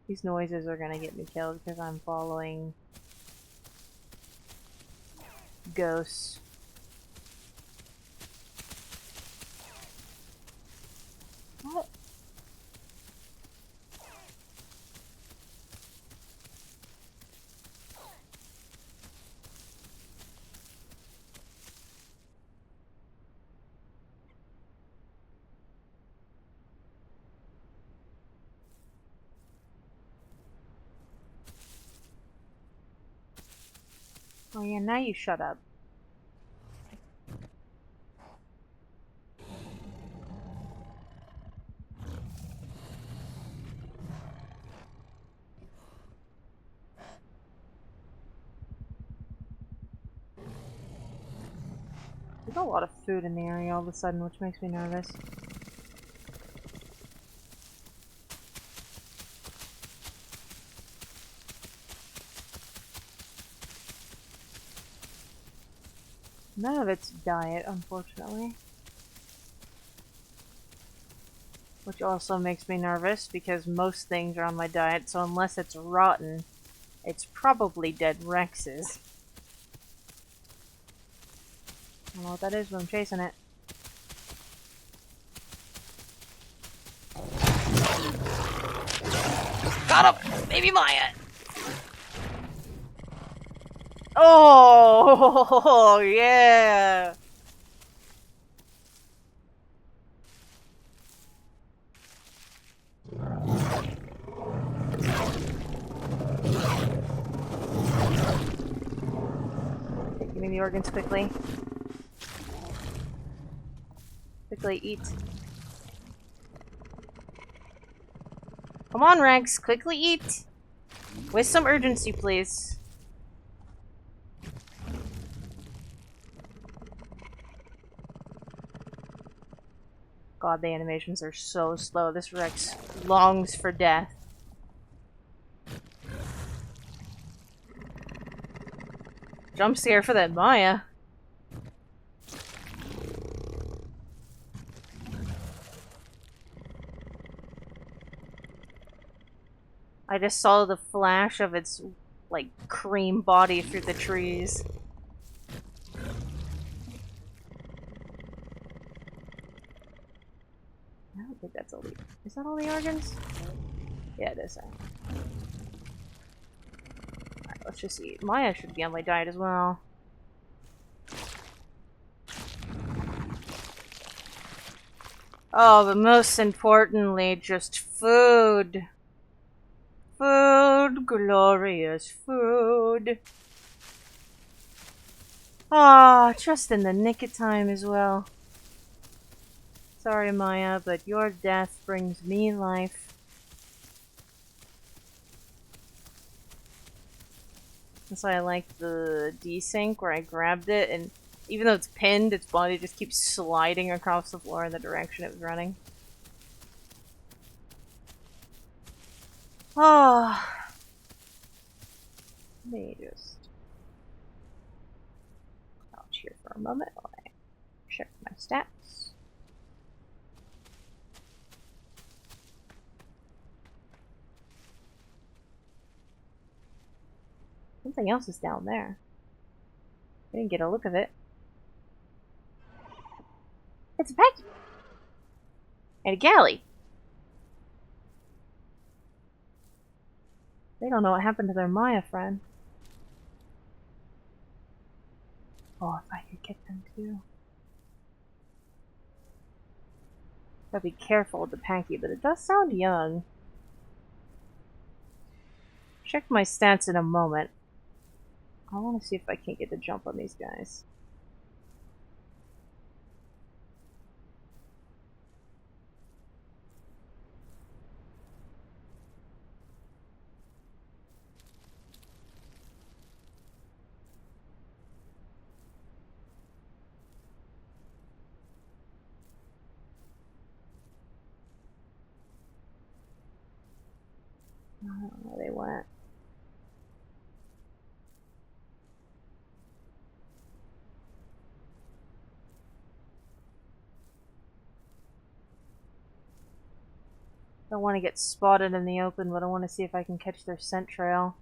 These noises are gonna get me killed because I'm following ghosts. What? Oh yeah, now you shut up. There's a lot of food in the area all of a sudden, which makes me nervous. None of it's diet, unfortunately. Which also makes me nervous, because most things are on my diet, so unless it's rotten, it's probably dead Rexes. I don't know what that is, but I'm chasing it. Got him! Baby Maya! Oh, yeah! Okay, give me the organs quickly. Quickly eat. Come on, Rex, quickly eat! With some urgency, please. God, the animations are so slow. This Rex longs for death. Jump scare for that Maya. I just saw the flash of its, like, cream body through the trees. I don't think that's all the... Is that all the organs? Yeah, it is. Alright, let's just eat. Maya should be on my diet as well. Oh, but most importantly, just food. Food, glorious food. Ah, just in the nick of time as well. Sorry, Maya, but your death brings me life. That's why I like the desync where I grabbed it, and even though it's pinned, its body just keeps sliding across the floor in the direction it was running. Oh. Let me just crouch here for a moment while I check my stats. Something else is down there. I didn't get a look of it. It's a pack! And a galley! They don't know what happened to their Maya friend. Oh, if I could get them too. Gotta be careful with the Panky, but it does sound young. Check my stats in a moment. I want to see if I can't get the jump on these guys. I don't know where they went. Don't want to get spotted in the open, but I want to see if I can catch their scent trail.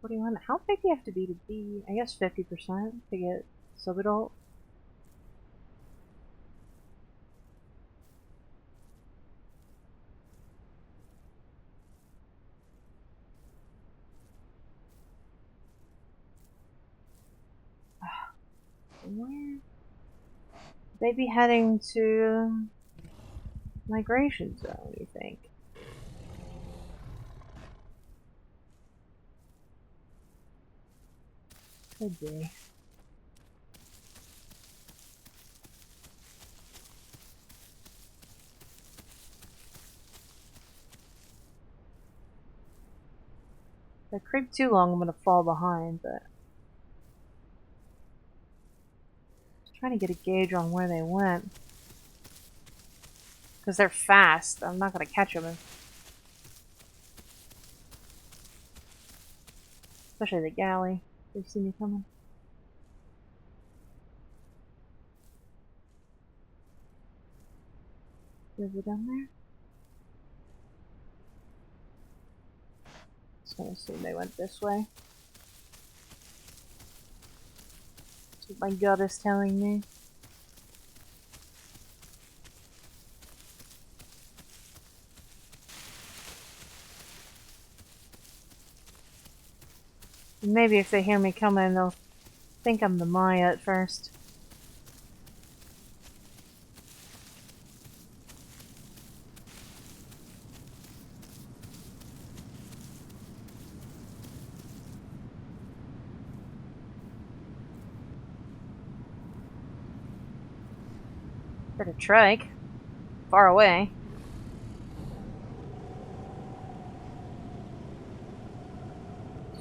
What do you want? How big do you have to be, I guess 50% to get subadult? Where? They be heading to migration zone, you think? Could be. If I creep too long, I'm gonna fall behind, but... Just trying to get a gauge on where they went. Because they're fast. I'm not gonna catch them. Especially the galley. They see me coming. Is it down there? Just gonna assume they went this way. That's what my gut is telling me. Maybe if they hear me coming, they'll think I'm the Maya at first. Heard a trike. Far away.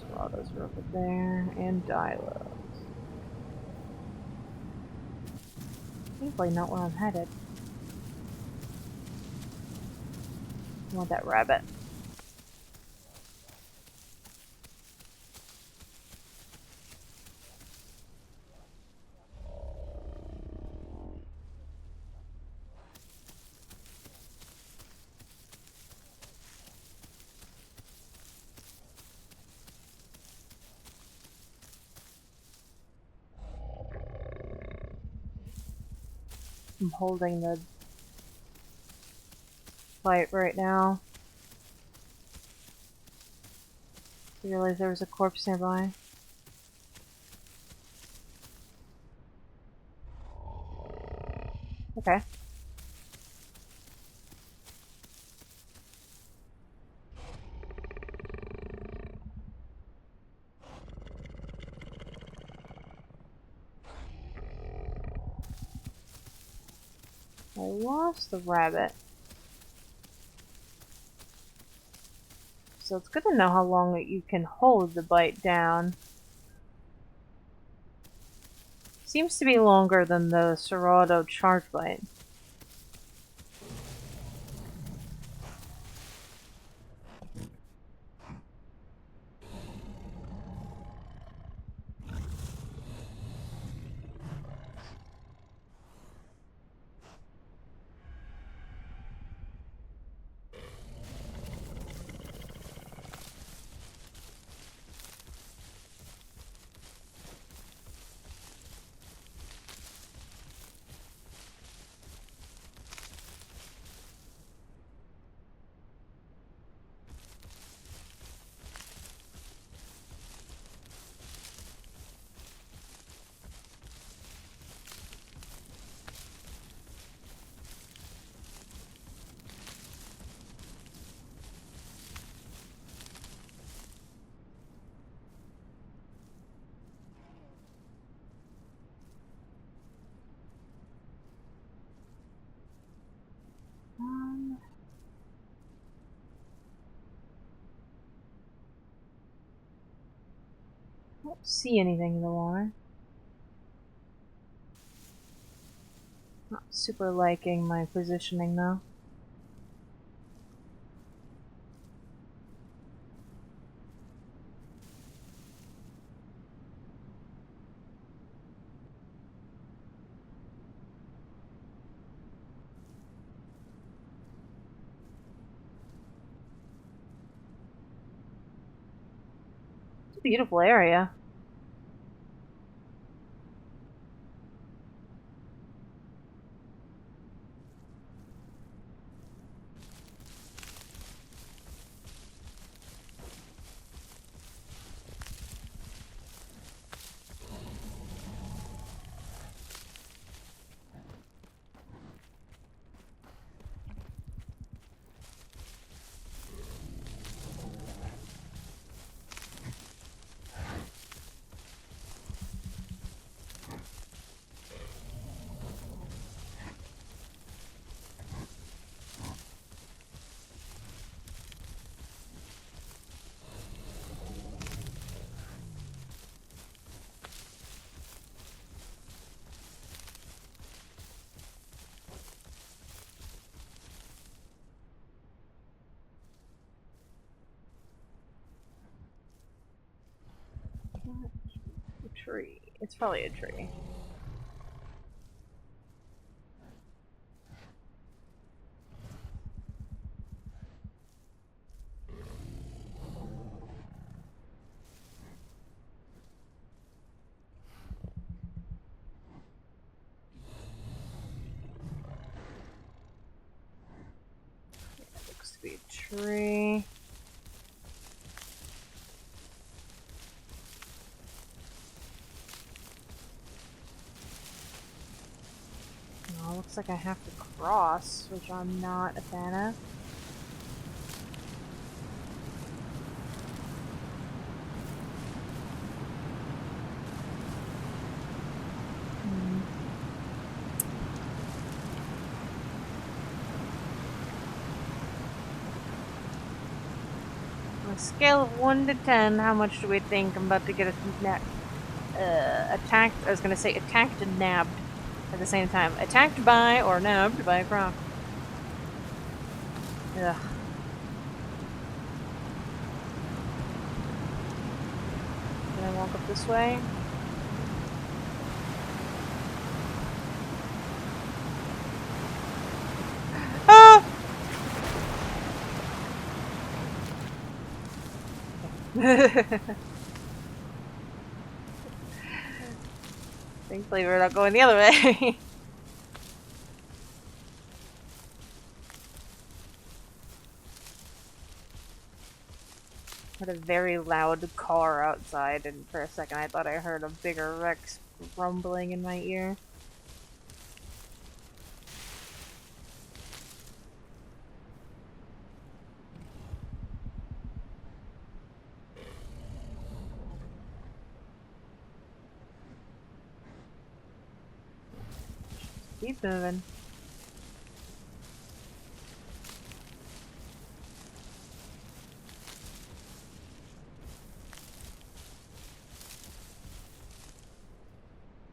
Swallows are over there, and Dilos. Thankfully not where I'm headed. I want that rabbit. I'm holding the fight right now. I realized there was a corpse nearby. Okay. I lost the rabbit. So it's good to know how long that you can hold the bite down. Seems to be longer than the Serato charge bite. I don't see anything in the water. Not super liking my positioning though. It's a beautiful area. tree. It's probably a tree. Looks to be a tree. Oh, looks like I have to cross, which I'm not a fan of. On a scale of 1 to 10, how much do we think I'm about to get attacked? I was gonna say attacked and nabbed at the same time. Attacked by or nabbed by a croc. Ugh. Can I walk up this way? Ah! Thankfully we're not going the other way. Heard a very loud car outside, and for a second I thought I heard a bigger Rex rumbling in my ear. Keep moving.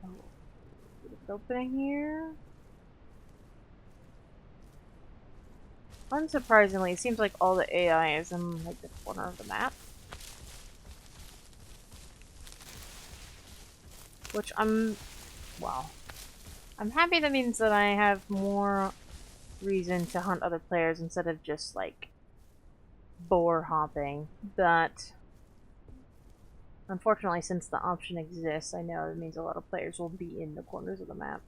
Oh, it's opening here. Unsurprisingly, it seems like all the AI is in like the corner of the map. Which wow. I'm happy that means that I have more reason to hunt other players instead of just like boar hopping. But unfortunately, since the option exists, I know it means a lot of players will be in the corners of the map.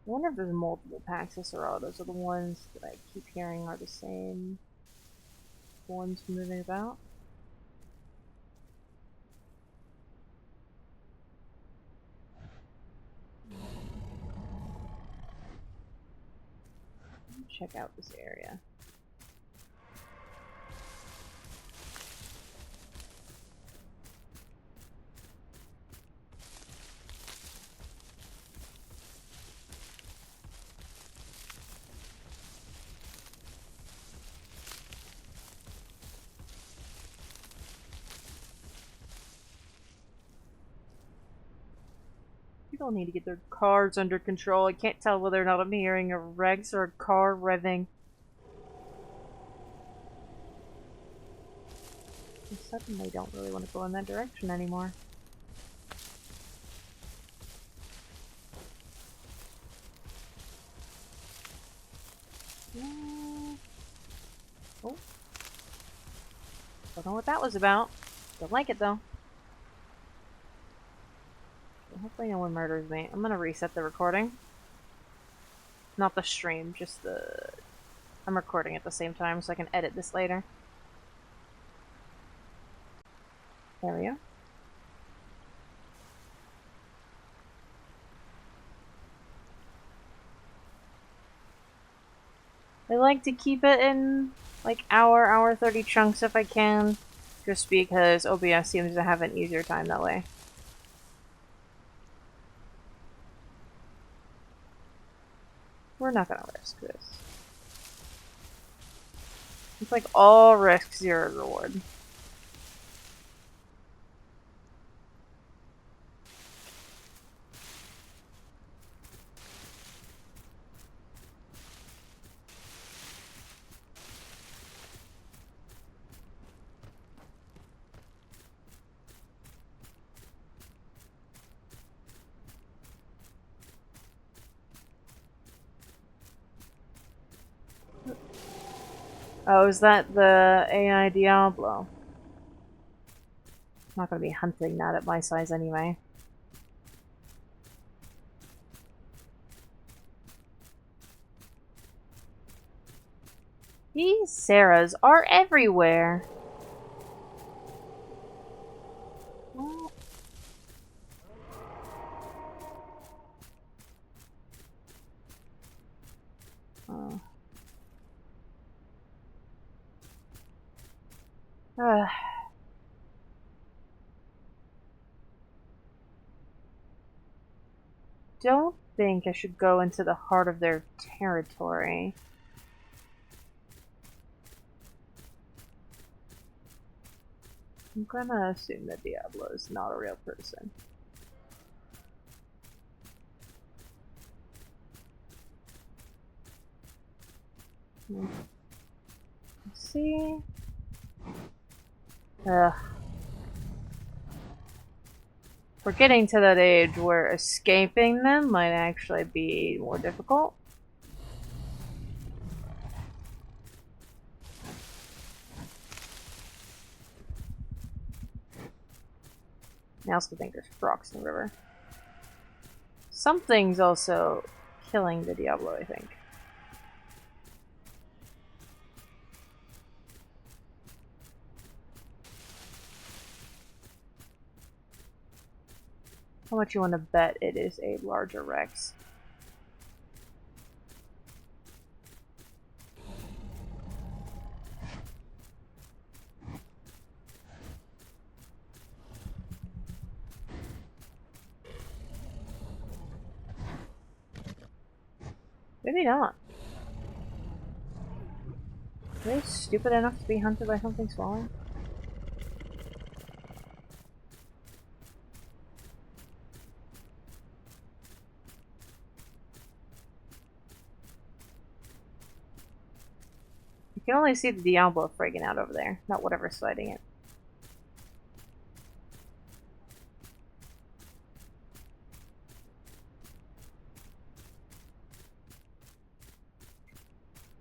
I wonder if there's multiple packs of Sorrow. Those are the ones that I keep hearing are the same ones moving about. Check out this area. People need to get their cars under control. I can't tell whether or not I'm hearing a Rex or a car revving. I suddenly don't really want to go in that direction anymore. Oh. Don't know what that was about. Don't like it though. Hopefully no one murders me. I'm gonna reset the recording. Not the stream, just the... I'm recording at the same time so I can edit this later. There we go. I like to keep it in like hour 30 chunks if I can, just because OBS seems to have an easier time that way. We're not gonna risk this. It's like all risk, zero reward. Oh, is that the AI Diablo? I'm not gonna be hunting that at my size anyway. These Sarahs are everywhere. Well, uh, uh, don't think I should go into the heart of their territory. I'm gonna assume that Diablo is not a real person. Let's see. Ugh. We're getting to that age where escaping them might actually be more difficult. I also think there's rocks in the river. Something's also killing the Diablo, I think. How much you want to bet it is a larger Rex? Maybe not. Are they stupid enough to be hunted by something smaller? You can only see the Diablo freaking out over there, not whatever's fighting it.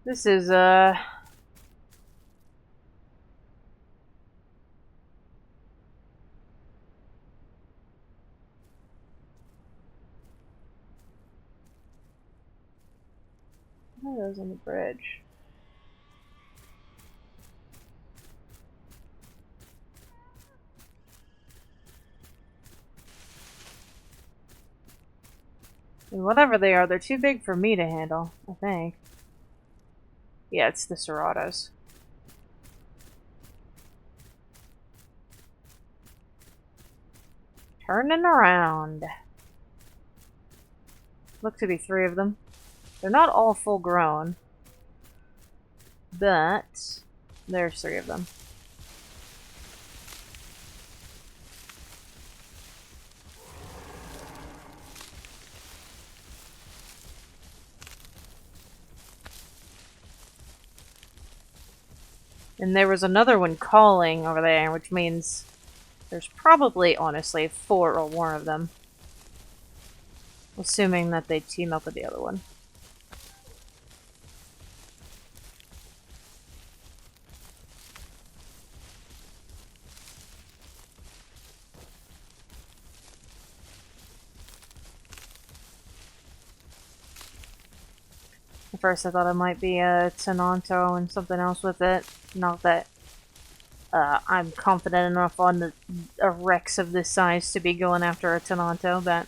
This is, what are those on the bridge? And whatever they are, they're too big for me to handle, I think. Yeah, it's the Serratos. Turning around. Look to be 3 of them. They're not all full grown, but there's 3 of them. And there was another one calling over there, which means there's probably, honestly, 4 or more of them. Assuming that they team up with the other one. At first I thought it might be a Tenanto and something else with it. Not that I'm confident enough on a Rex of this size to be going after a Tenanto, but...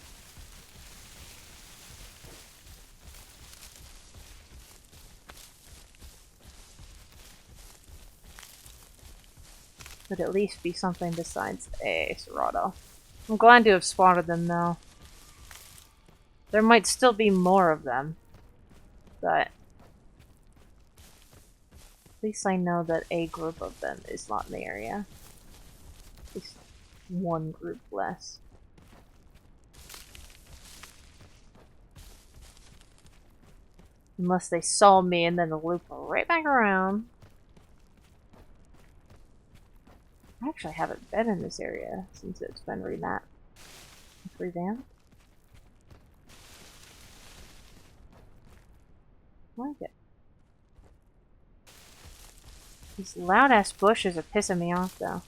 would at least be something besides a Serrato. I'm glad to have spotted them, though. There might still be more of them, but at least I know that a group of them is not in the area. At least one group less. Unless they saw me and then loop right back around. I actually haven't been in this area since it's been revamped. Revamped? I like it. These loud-ass bushes are pissing me off, though.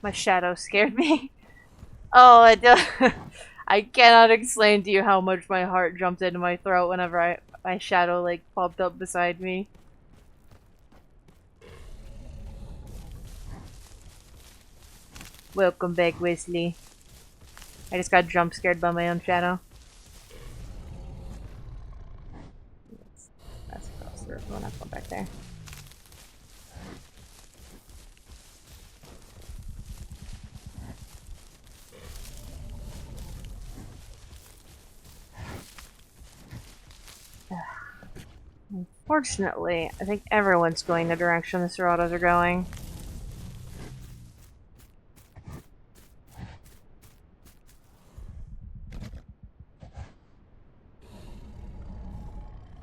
My shadow scared me. Oh, I do. I cannot explain to you how much my heart jumped into my throat whenever my shadow like popped up beside me. Welcome back, Wesley. I just got jump scared by my own shadow. That's across the river. I'm not going back there. Unfortunately, I think everyone's going the direction the Serratos are going.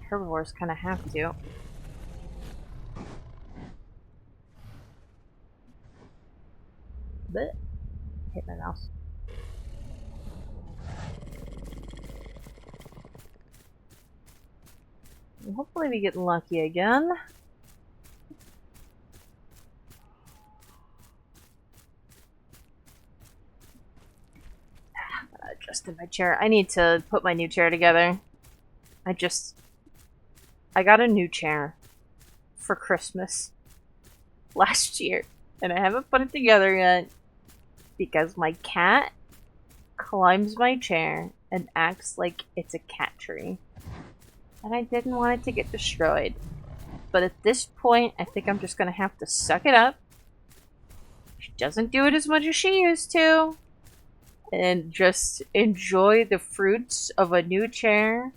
Herbivores kind of have to. But hit my mouse. Hopefully we get lucky again. Adjusted my chair. I need to put my new chair together. I got a new chair for Christmas last year, and I haven't put it together yet because my cat climbs my chair and acts like it's a cat tree. And I didn't want it to get destroyed. But at this point, I think I'm just gonna have to suck it up. She doesn't do it as much as she used to. And just enjoy the fruits of a new chair.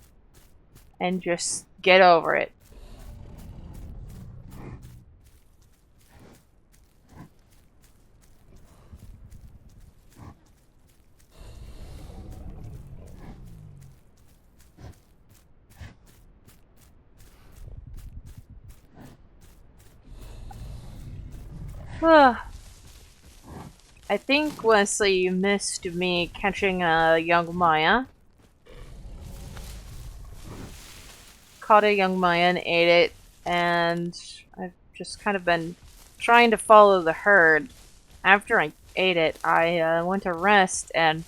And just get over it. I think, Wesley, you missed me catching a young Maya. Caught a young Maya and ate it, and I've just kind of been trying to follow the herd. After I ate it, I went to rest and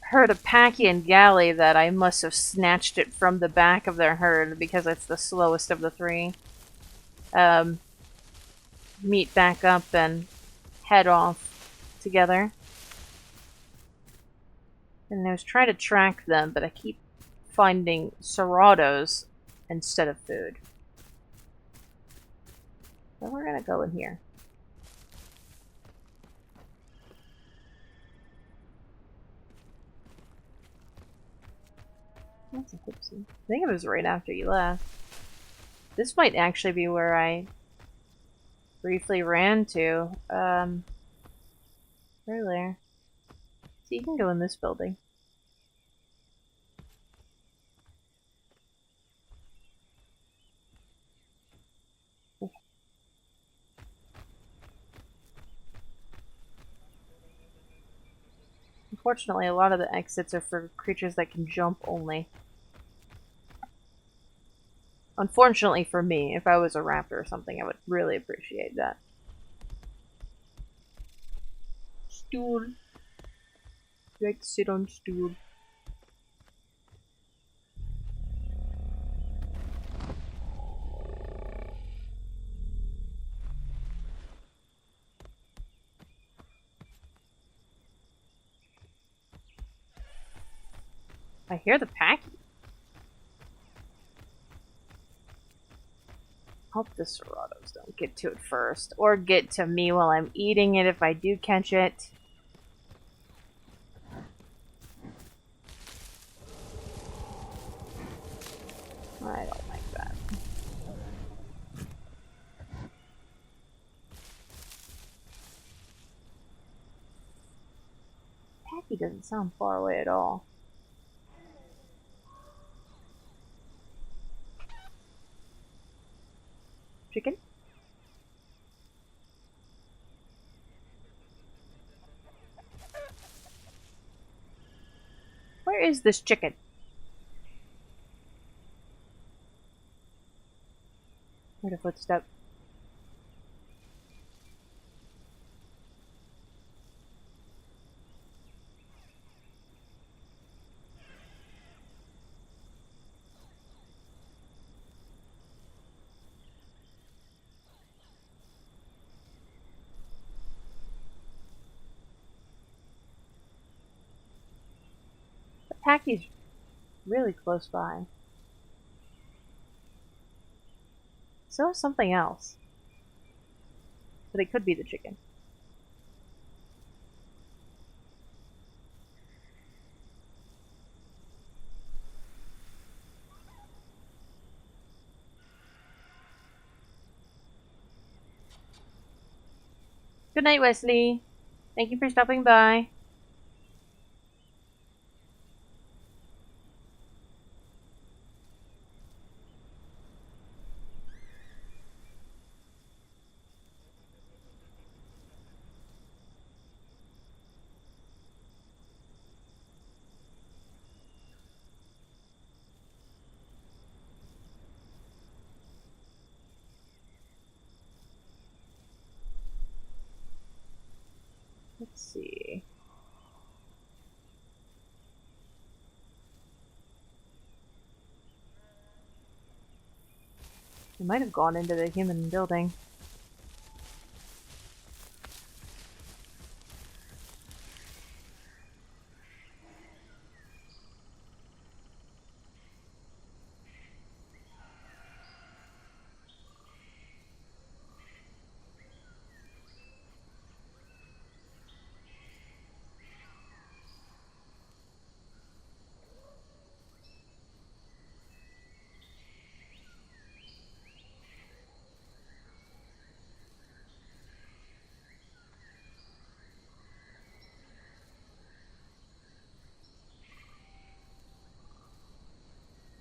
heard a Packian galley that I must have snatched it from the back of their herd because it's the slowest of the three. Meet back up and head off together. And I was trying to track them, but I keep finding Serratos instead of food. So we're gonna go in here. That's a tipsy. I think it was right after you left. This might actually be where I briefly ran to earlier. So you can go in this building. Unfortunately, a lot of the exits are for creatures that can jump only. Unfortunately for me, if I was a raptor or something, I would really appreciate that. Stool. Like to sit on stool. I hear the packy. Hope the Serratos don't get to it first. Or get to me while I'm eating it if I do catch it. I don't like that. Packy doesn't sound far away at all. Chicken? Where is this chicken? Heard a footstep. The Packy's really close by. So is something else. But it could be the chicken. Good night, Wesley. Thank you for stopping by. Let's see. We might have gone into the human building.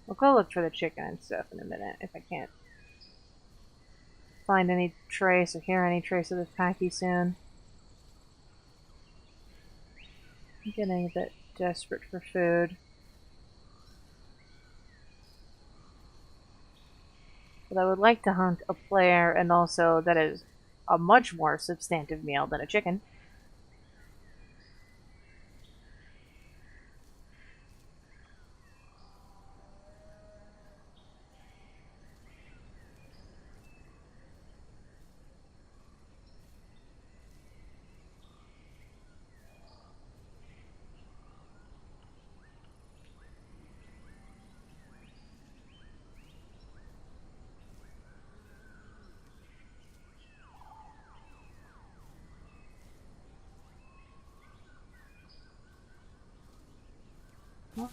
We'll go look for the chicken and stuff in a minute if I can't find any trace or hear any trace of this Packy soon. I'm getting a bit desperate for food. But I would like to hunt a player, and also that is a much more substantive meal than a chicken. Well,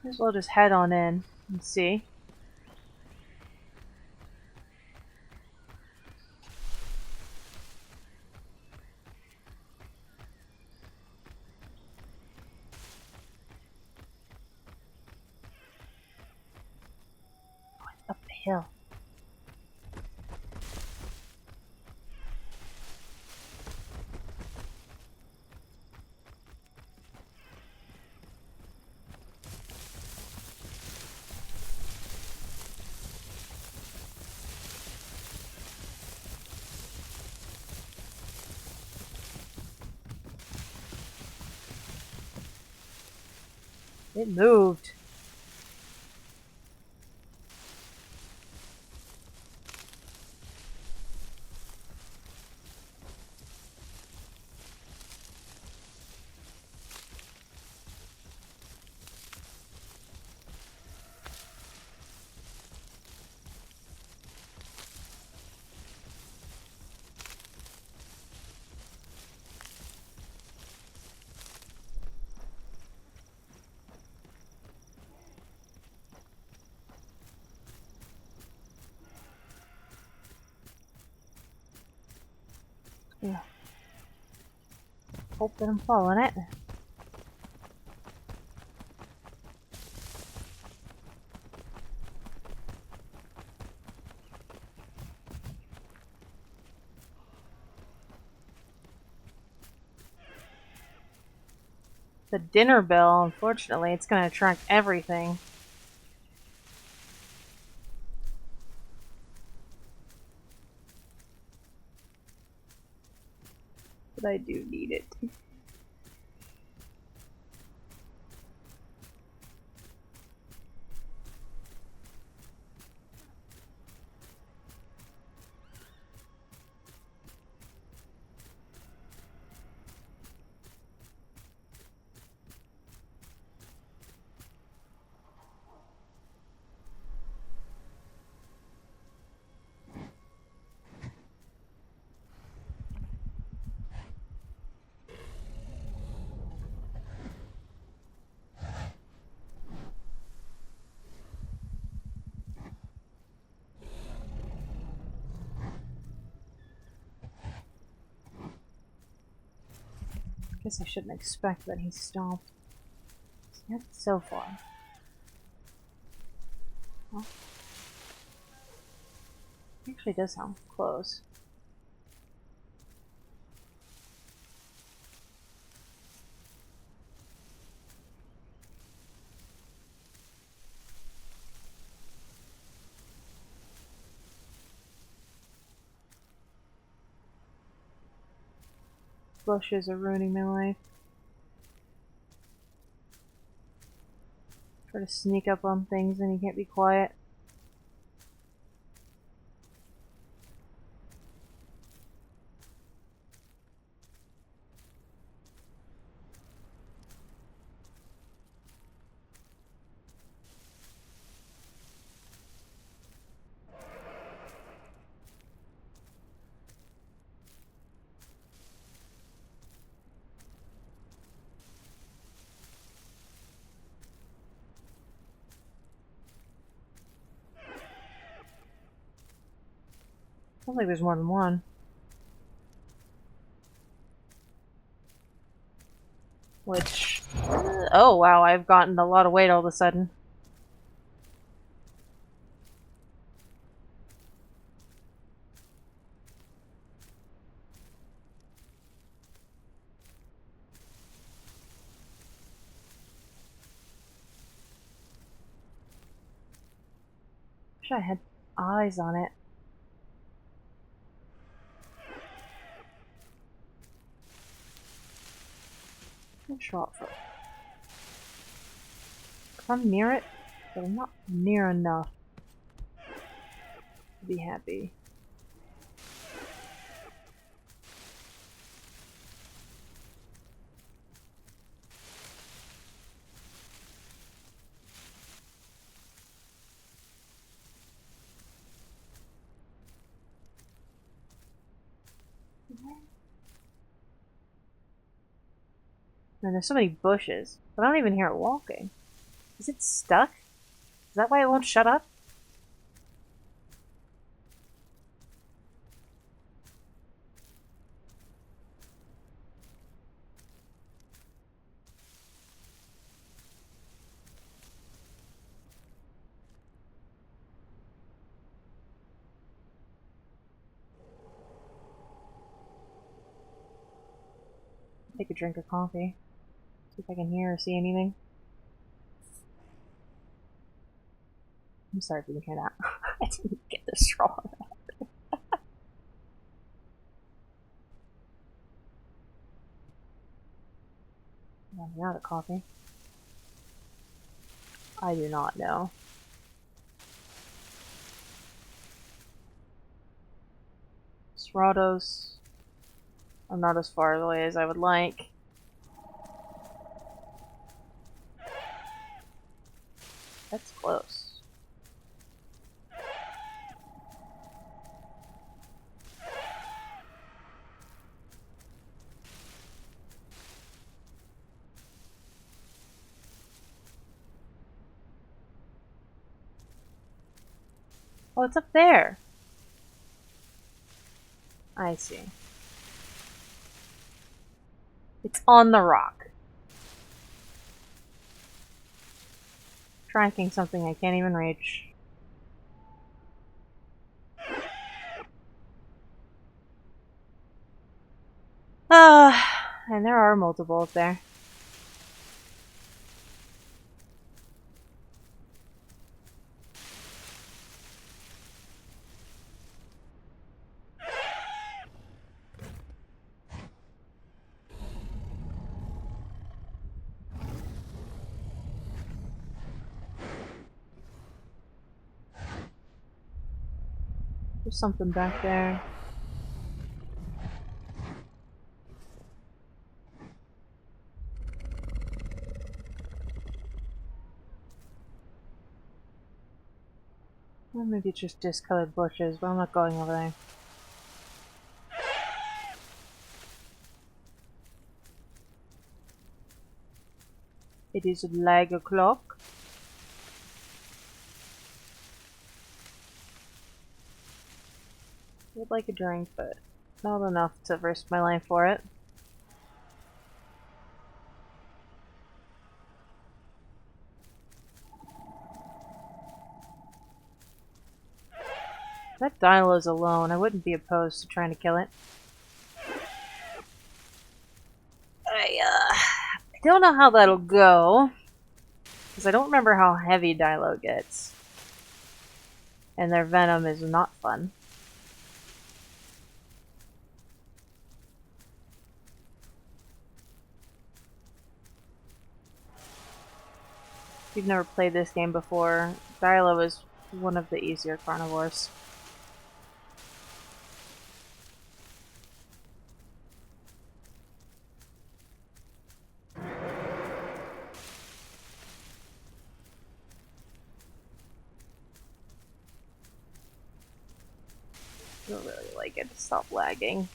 might as well just head on in and see. Oh, it's up the hill. It moved. Yeah. Hope that I'm following it. The dinner bell, unfortunately, it's going to attract everything. But I do need it. Guess I shouldn't expect that he stopped. Not so far. Well, actually does sound close. Bushes are ruining my life. Try to sneak up on things and you can't be quiet. Sounds like there's more than one. Which... oh wow, I've gotten a lot of weight all of a sudden. Wish I had eyes on it. Shot for. I'm near it, but I'm not near enough to be happy. And there's so many bushes, but I don't even hear it walking. Is it stuck? Is that why it won't shut up? Take a drink of coffee. See if I can hear or see anything. I'm sorry if you can hear that. I didn't get this straw. Running out of coffee. I do not know. Stratos are not as far away as I would like. That's close. Oh, it's up there. I see. It's on the rock. Tracking something I can't even reach. And there are multiple up there. There's something back there. Or maybe it's just discolored bushes, but I'm not going over there. It is lag o'clock. I would like a drink, but not enough to risk my life for it. If that Dilo's alone, I wouldn't be opposed to trying to kill it. I don't know how that'll go, because I don't remember how heavy Dilo gets. And their venom is not fun. If you've never played this game before, Dilo is one of the easier carnivores. I don't really like it to stop lagging.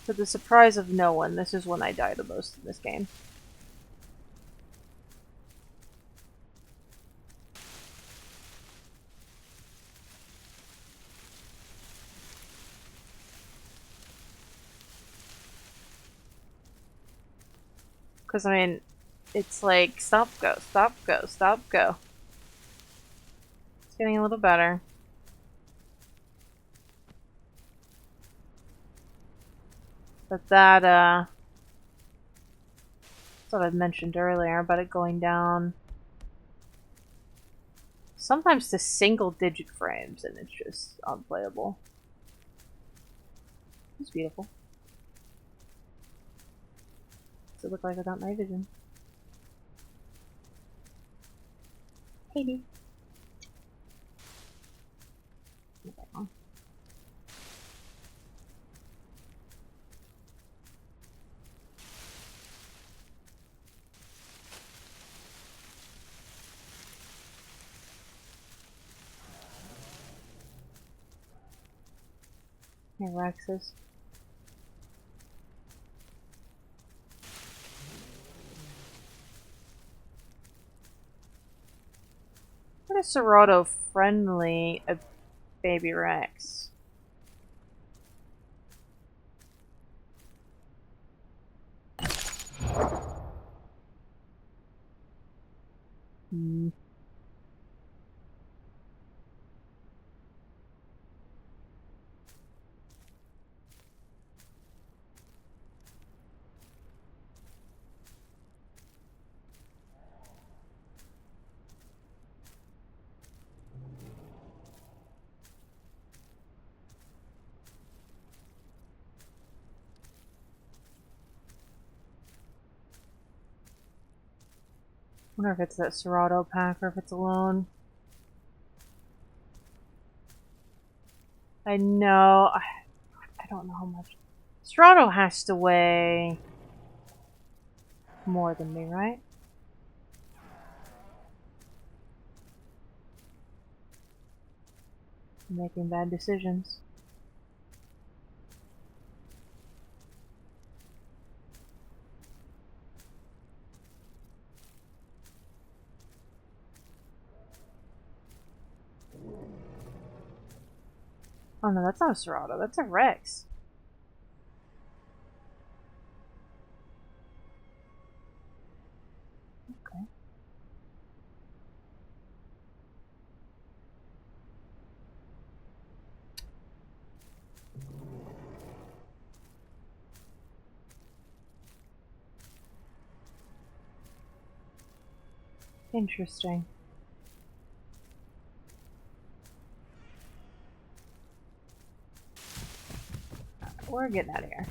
To the surprise of no one, this is when I die the most in this game. Because, I mean, it's like, stop, go, stop, go, stop, go. It's getting a little better. But that, that's what I mentioned earlier about it going down sometimes to single-digit frames, and it's just unplayable. It's beautiful. Does it look like I got my vision? Maybe. Okay. Hey, Rexus. What is Serato friendly a baby Rex? Hmm. Wonder if it's that Serato pack or if it's alone. I know. I don't know how much. Serato has to weigh more than me, right? I'm making bad decisions. Oh no, that's not a Serrata, that's a Rex. Okay. Interesting. We're getting out of here.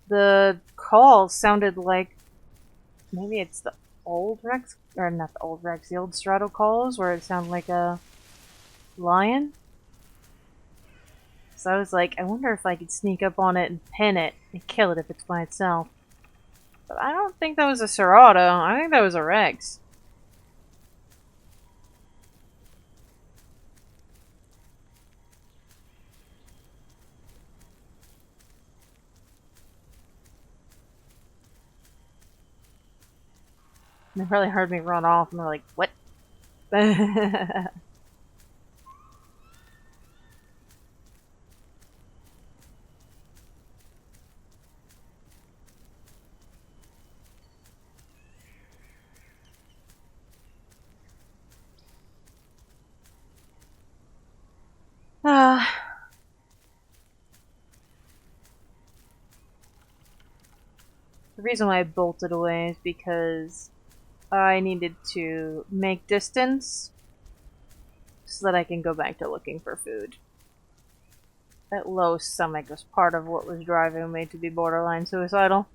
The call sounded like maybe it's the old Rex, or not the old Rex, the old Strato calls, where it sounded like a lion. So I was like, I wonder if I could sneak up on it and pin it and kill it if it's by itself. But I don't think that was a Serrata. I think that was a Rex. They probably heard me run off and they're like, what? uh, the reason why I bolted away is because I needed to make distance so that I can go back to looking for food. That low stomach was part of what was driving me to be borderline suicidal.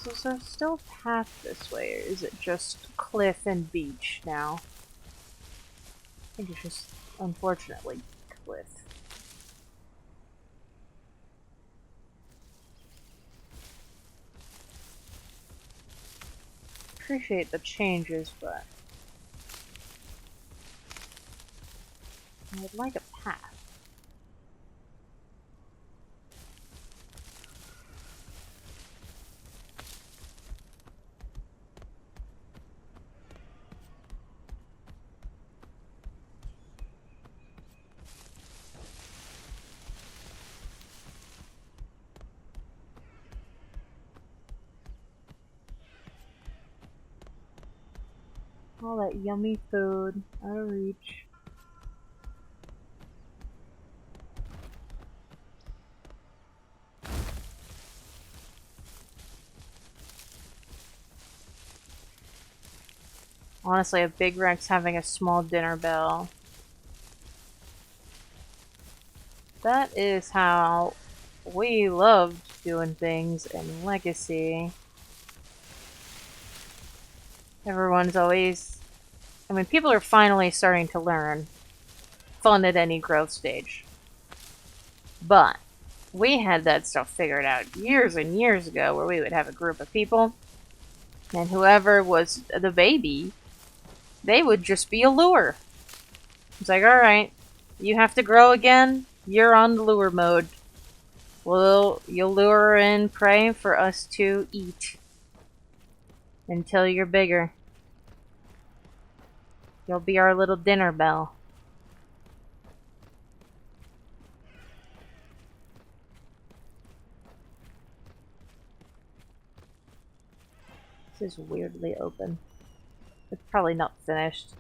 So is there still a path this way, or is it just cliff and beach now? I think it's just, unfortunately, cliff. Appreciate the changes, but I would like a path. All that yummy food out of reach. Honestly, a big Rex having a small dinner bell. That is how we loved doing things in Legacy. Everyone's always... I mean, people are finally starting to learn. Fun at any growth stage. But we had that stuff figured out years and years ago, where we would have a group of people, and whoever was the baby, they would just be a lure. It's like, alright, you have to grow again, you're on lure mode. Well, you'll lure in prey for us to eat until you're bigger. You'll be our little dinner bell. This is weirdly open. It's probably not finished.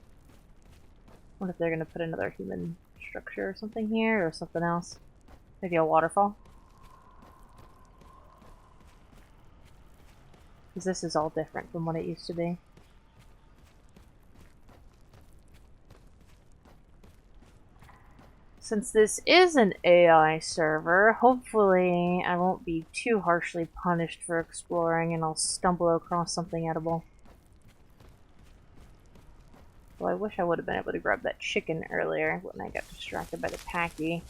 What if they're gonna put another human structure or something here, or something else? Maybe a waterfall? Because this is all different from what it used to be. Since this is an AI server, hopefully I won't be too harshly punished for exploring and I'll stumble across something edible. Well, I wish I would have been able to grab that chicken earlier when I got distracted by the packy.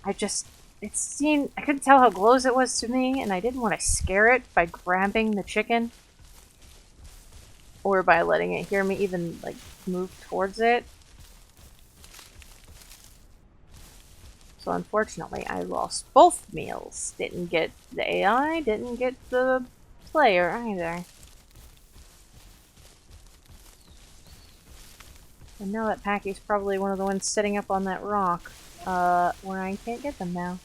I couldn't tell how close it was to me, and I didn't want to scare it by grabbing the chicken. Or by letting it hear me even, like, move towards it. So unfortunately, I lost both meals. Didn't get the AI, didn't get the player either. I know that Packy's probably one of the ones sitting up on that rock, where I can't get them now.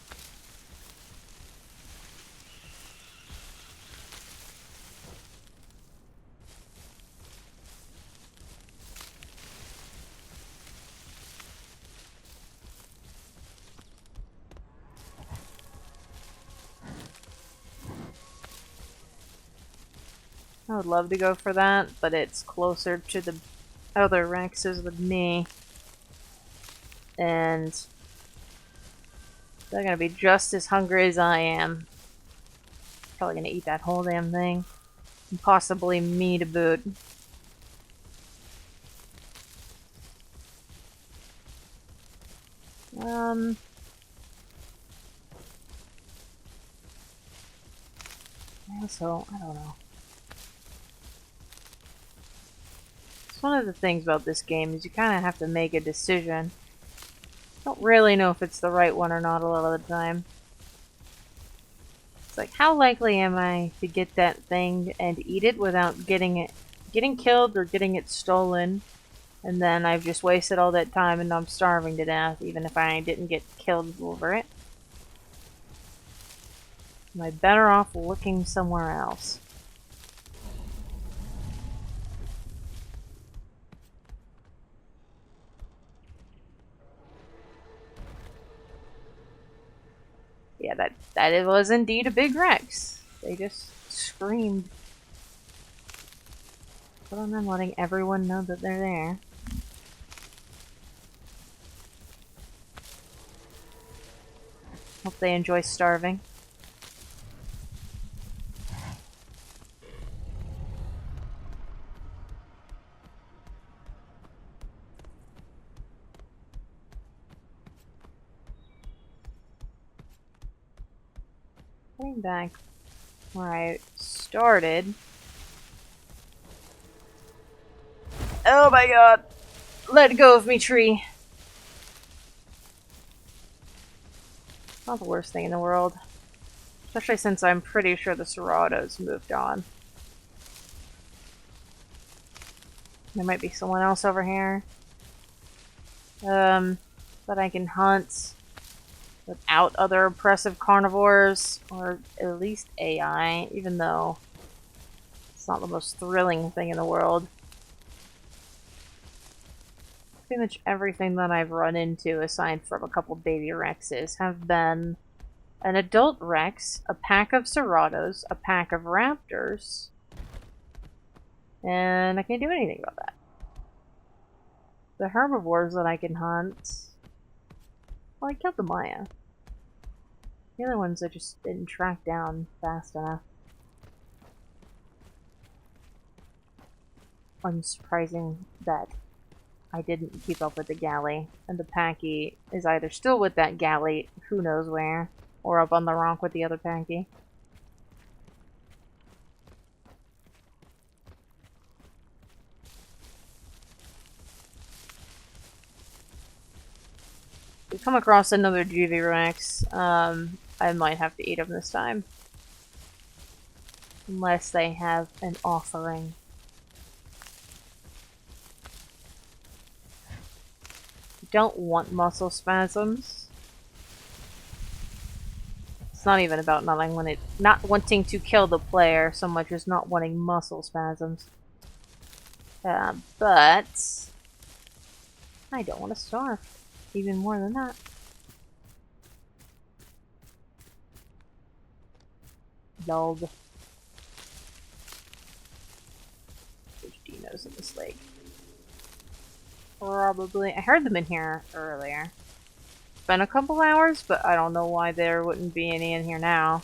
I would love to go for that, but it's closer to the other Rexes than me. And they're gonna be just as hungry as I am. Probably gonna eat that whole damn thing. And possibly me to boot. Also, I don't know. It's one of the things about this game is you kind of have to make a decision. Don't really know if it's the right one or not a lot of the time. It's like, how likely am I to get that thing and eat it without getting killed or getting it stolen? And then I've just wasted all that time and I'm starving to death, even if I didn't get killed over it. Am I better off looking somewhere else? Yeah, that it was indeed a big Rex. They just screamed. But I'm letting everyone know that they're there. Hope they enjoy starving. Getting back where I started. Oh my god! Let go of me, tree! Not the worst thing in the world. Especially since I'm pretty sure the Seratos moved on. There might be someone else over here. That I can hunt without other oppressive carnivores, or at least AI, even though it's not the most thrilling thing in the world. Pretty much everything that I've run into, aside from a couple baby Rexes, have been an adult Rex, a pack of Seratos, a pack of Raptors, and I can't do anything about that. The herbivores that I can hunt... Well, I killed the Maya. The other ones I just didn't track down fast enough. Unsurprising that I didn't keep up with the galley, and the Packy is either still with that galley, who knows where, or up on the rock with the other Packy. If we come across another GV Rex, I might have to eat them this time. Unless they have an offering. Don't want muscle spasms. It's not even about not wanting to kill the player so much as not wanting muscle spasms. But I don't want to starve. Even more than that. Log. There's dinos in this lake. Probably. I heard them in here earlier. It's been a couple hours, but I don't know why there wouldn't be any in here now.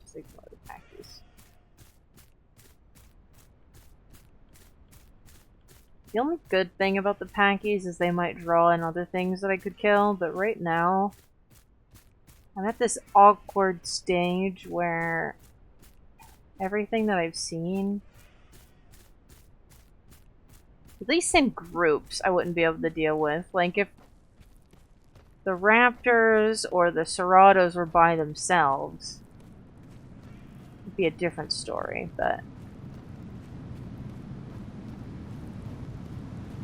Just ignore the packies. The only good thing about the packies is they might draw in other things that I could kill, but right now I'm at this awkward stage where everything that I've seen, at least in groups, I wouldn't be able to deal with. Like, if the raptors or the serratos were by themselves, it'd be a different story, but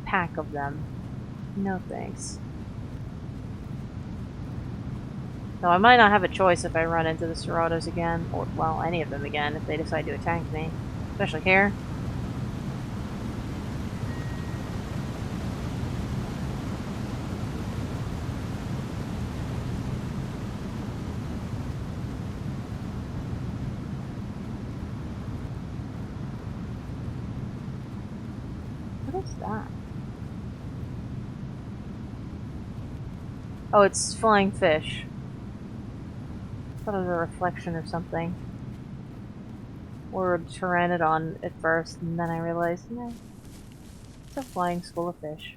pack of them, no thanks. Though I might not have a choice if I run into the serratos again, or, well, any of them again, if they decide to attack me. Especially here. What is that? Oh, it's flying fish. I thought it was a reflection or something. Or a pteranodon at first, and then I realized, no, it's a flying school of fish.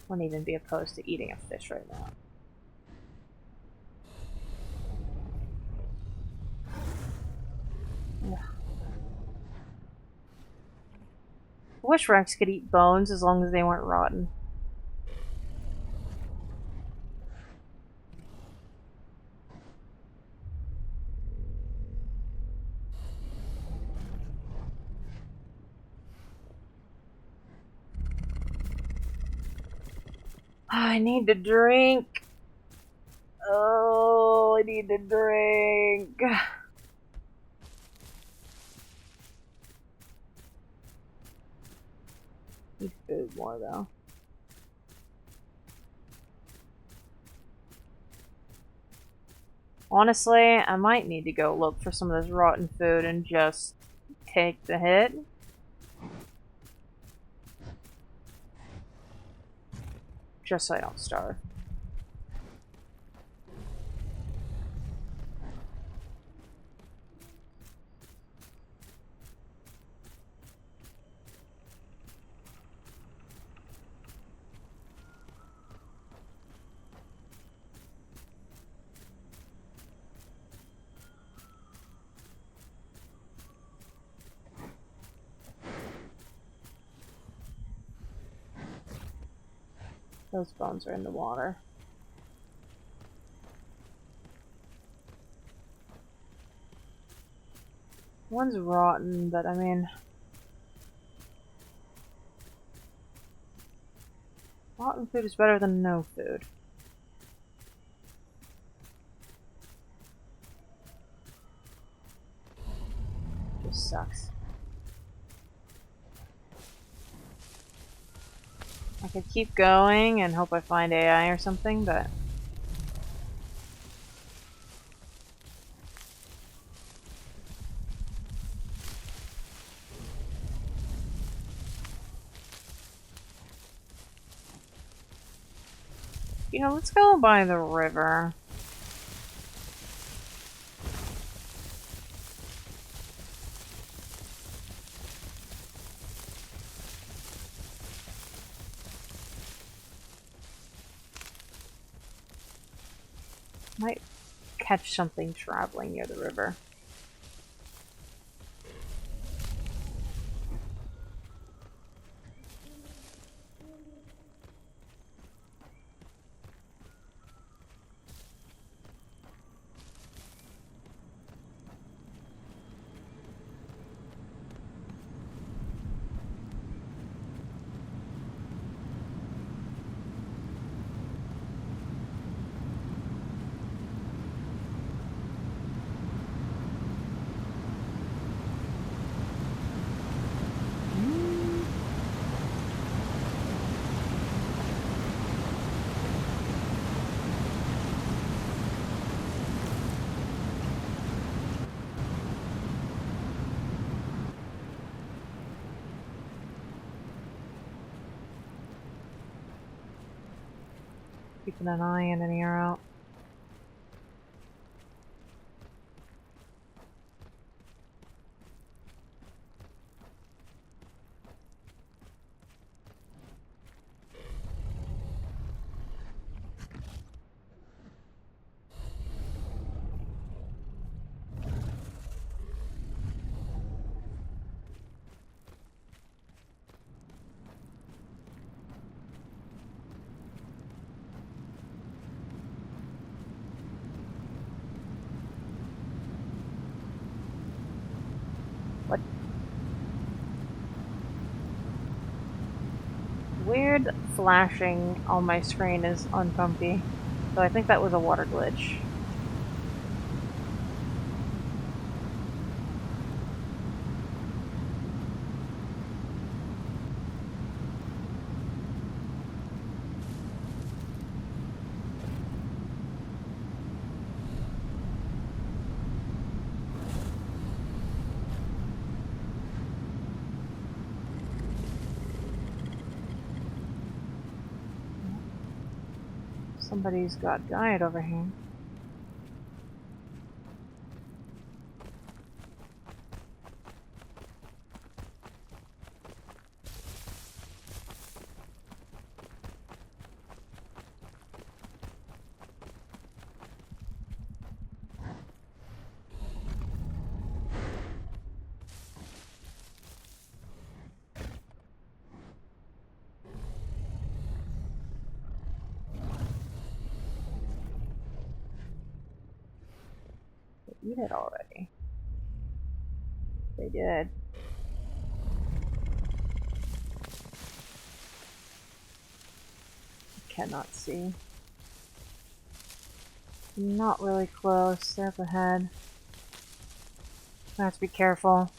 Wouldn't even be opposed to eating a fish right now. Ugh. I wish Rex could eat bones as long as they weren't rotten. I need to drink. Oh, I need to drink. Need food more though. Honestly, I might need to go look for some of this rotten food and just take the hit. Just so I don't starve. Those bones are in the water. One's rotten, but I mean... rotten food is better than no food. Just sucks. I could keep going and hope I find AI or something, but... you know, let's go by the river. Might catch something traveling near the river. keeping an eye and an ear out. What? Weird flashing on my screen is uncomfy. So I think that was a water glitch. Somebody's got diet over here. They eat it already. They did. I cannot see. Not really close. They're up ahead. I have to be careful.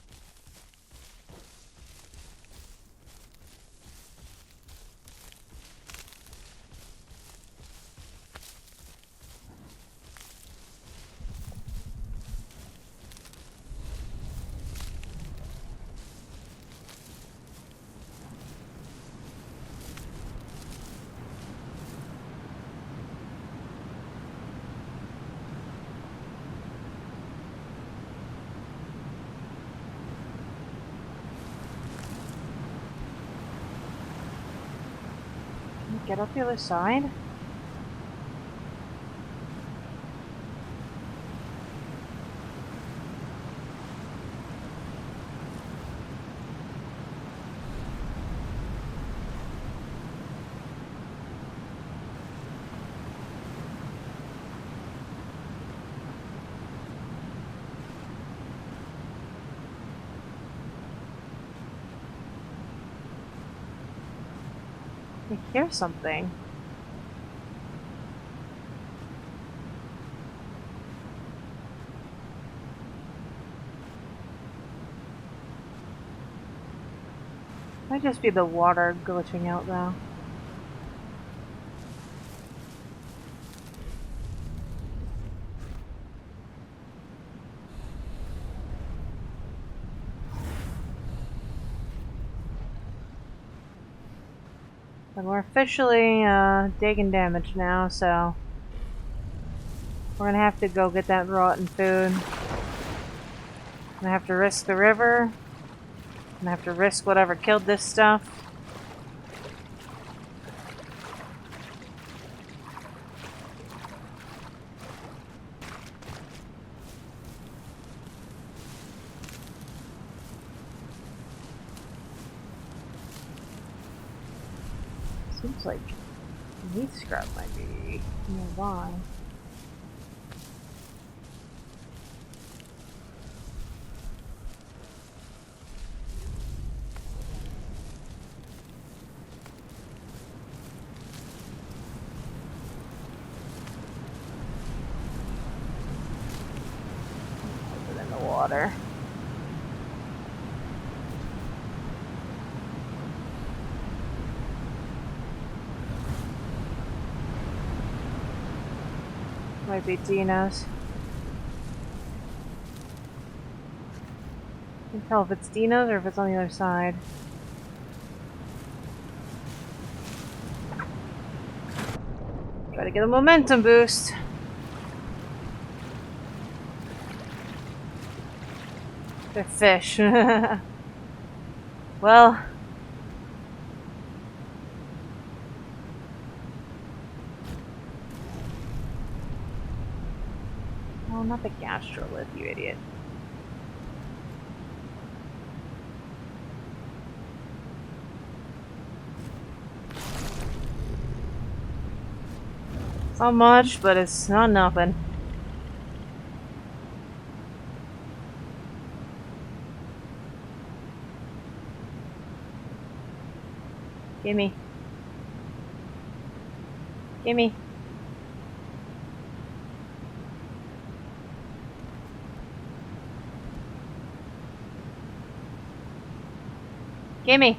Get up the other side? I hear something. Might just be the water glitching out though. And we're officially taking damage now, so we're gonna have to go get that rotten food. Gonna have to risk the river. Gonna have to risk whatever killed this stuff. Seems like meat scrap might be nearby. Put it in the water. Might be Dino's. I can tell if it's Dino's or if it's on the other side. Try to get a momentum boost. They're fish. Well. Oh, not the gastrolith, you idiot. It's not much, but it's not nothing. Gimme. Gimme. Gimme.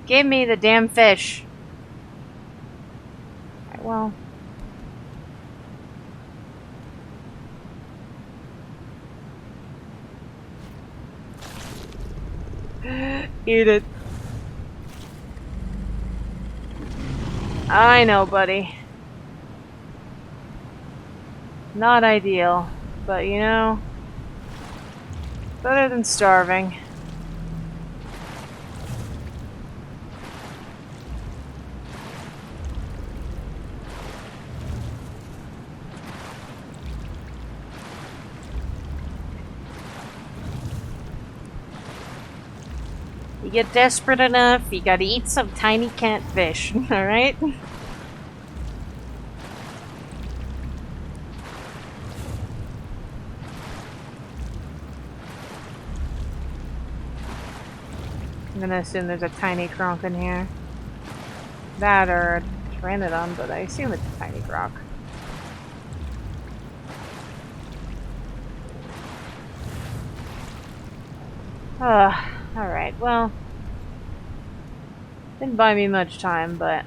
Give me the damn fish. Alright, well. Eat it. I know, buddy. Not ideal, but you know, better than starving. You get desperate enough, you gotta eat some tiny catfish, alright? I'm gonna assume there's a tiny croc in here. That or a pteranodon, but I assume it's a tiny croc. Alright, well. Didn't buy me much time, but...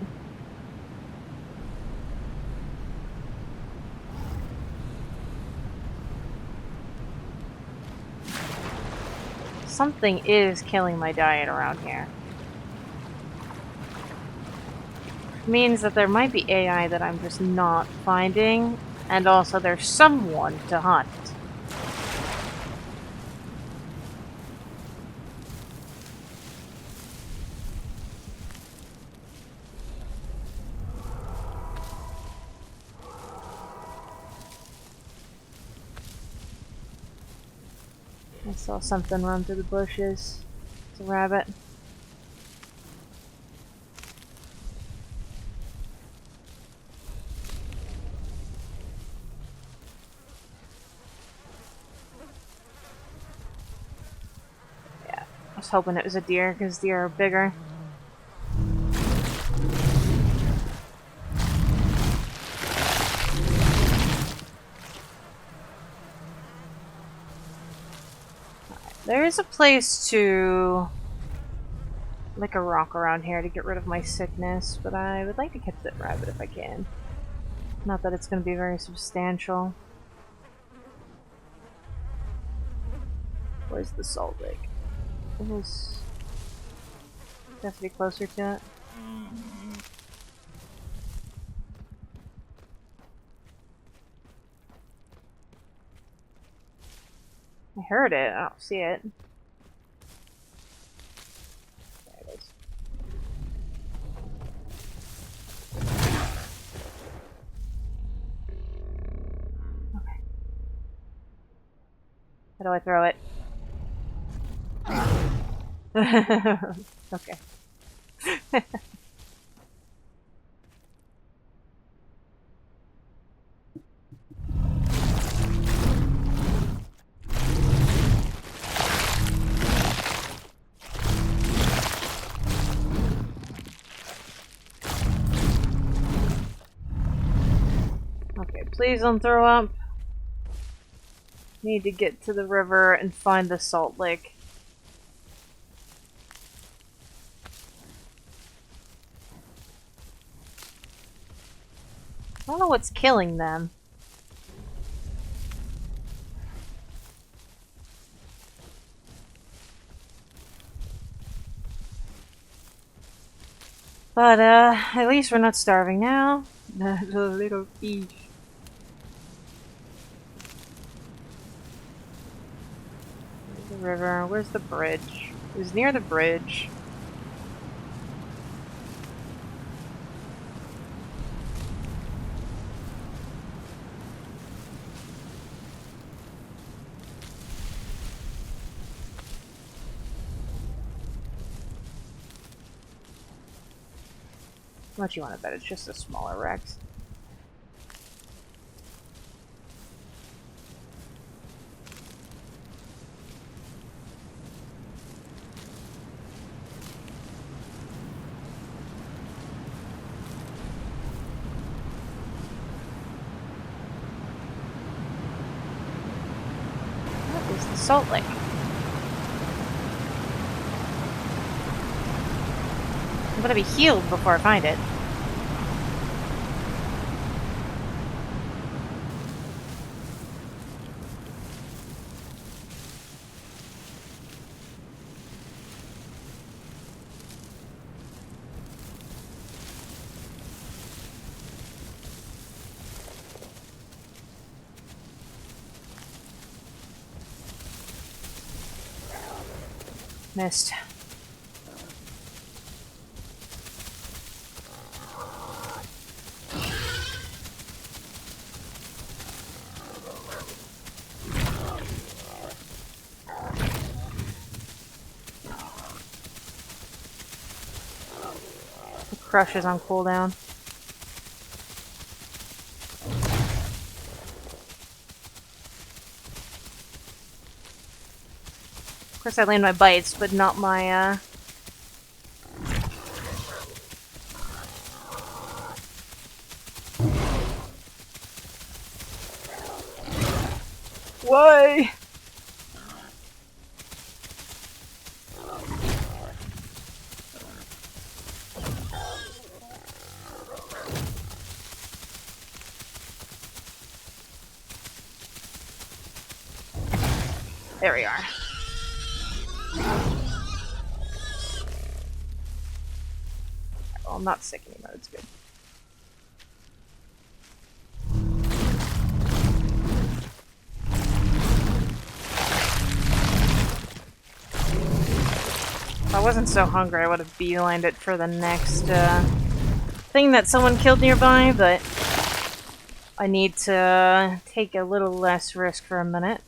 something is killing my diet around here. Means that there might be AI that I'm just not finding, and also there's someone to hunt. I saw something run through the bushes. It's a rabbit. Yeah, I was hoping it was a deer because deer are bigger. There is a place to lick a rock around here to get rid of my sickness, but I would like to catch that rabbit if I can. Not that it's going to be very substantial. Where's the salt lake? It is... have to be closer to it. I heard it, I don't see it. There it is. Okay. How do I throw it? Okay. Okay, please don't throw up. Need to get to the river and find the salt lake. I don't know what's killing them. But, at least we're not starving now. The little fish. Where's the river? Where's the bridge? It was near the bridge. How much you want to bet? It's just a smaller Rex. What is the salt lake? I'm gonna be healed before I find it. Missed. The crush is on cooldown. Of course I land my bites, but not my, Why? There we are. Well, I'm not sick anymore, it's good. If I wasn't so hungry, I would have beelined it for the next thing that someone killed nearby, but I need to take a little less risk for a minute.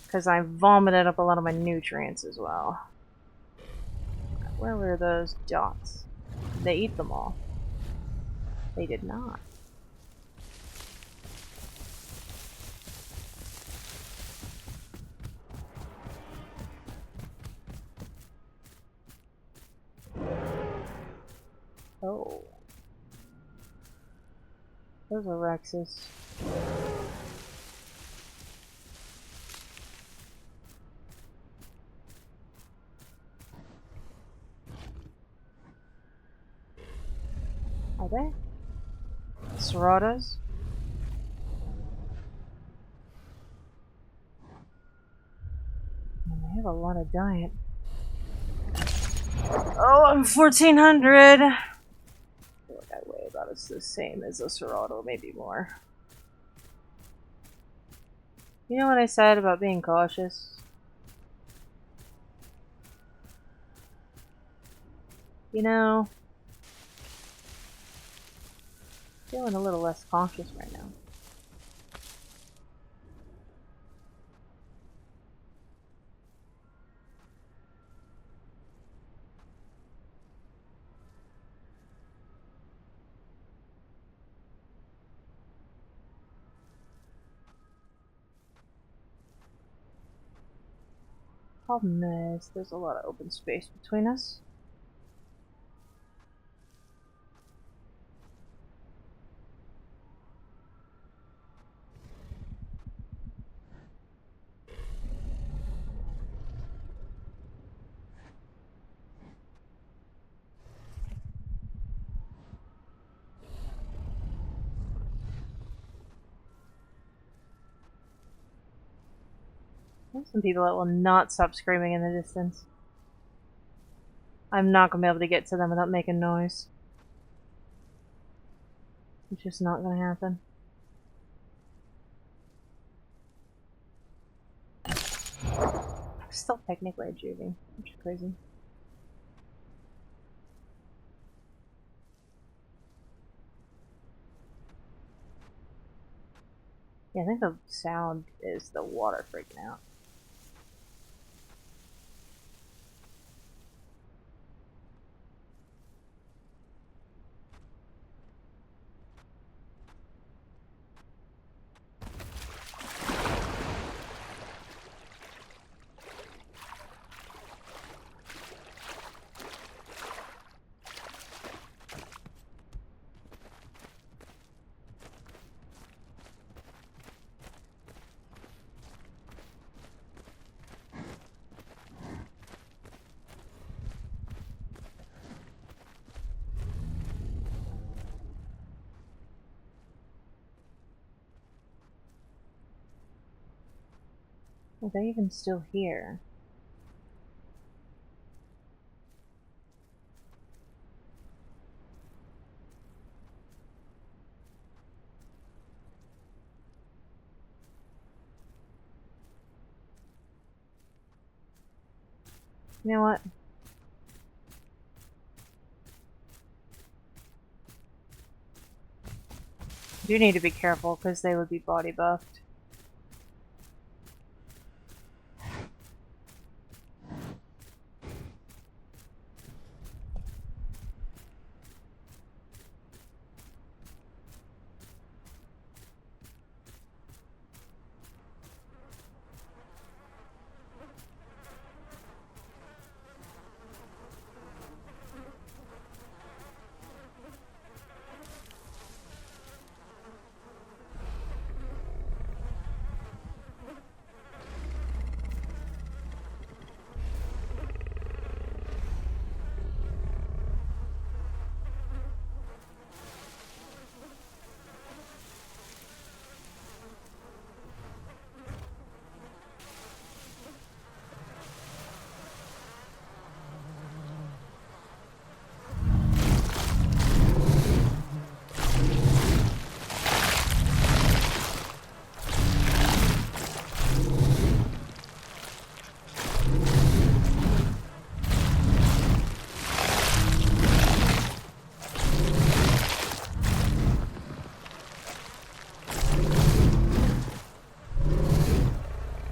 Because I vomited up a lot of my nutrients as well. Where were those dots? Did they eat them all? They did not. Oh. Those are Rexes. Are they? Serratas? They have a lot of diet. Oh, I'm 1400! I feel like I weigh about the same as a Serrato, maybe more. You know what I said about being cautious? You know, feeling a little less cautious right now. Problem is, there's a lot of open space between us. There's some people that will not stop screaming in the distance. I'm not gonna be able to get to them without making noise. It's just not gonna happen. Still technically a juvie, which is crazy. Yeah, I think the sound is the water freaking out. Are they even still here? You know what? You need to be careful because they would be body buffed.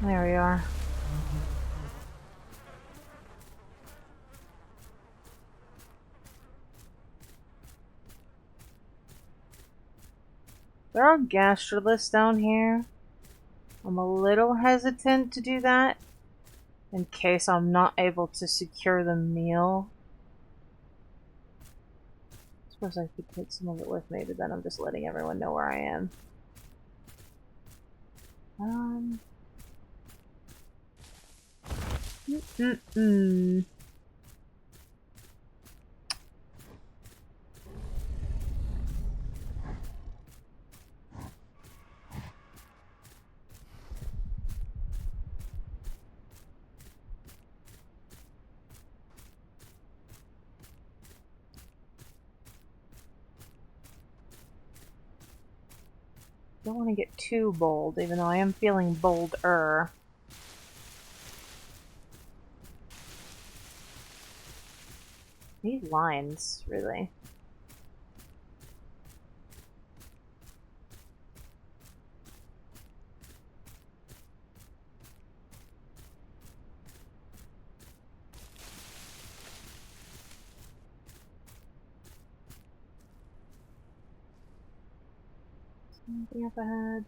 There we are. There are gastroliths down here. I'm a little hesitant to do that in case I'm not able to secure the meal. I suppose I could take some of it with me, but then I'm just letting everyone know where I am. Don't want to get too bold, even though I am feeling bolder. These lines, really. Something up ahead.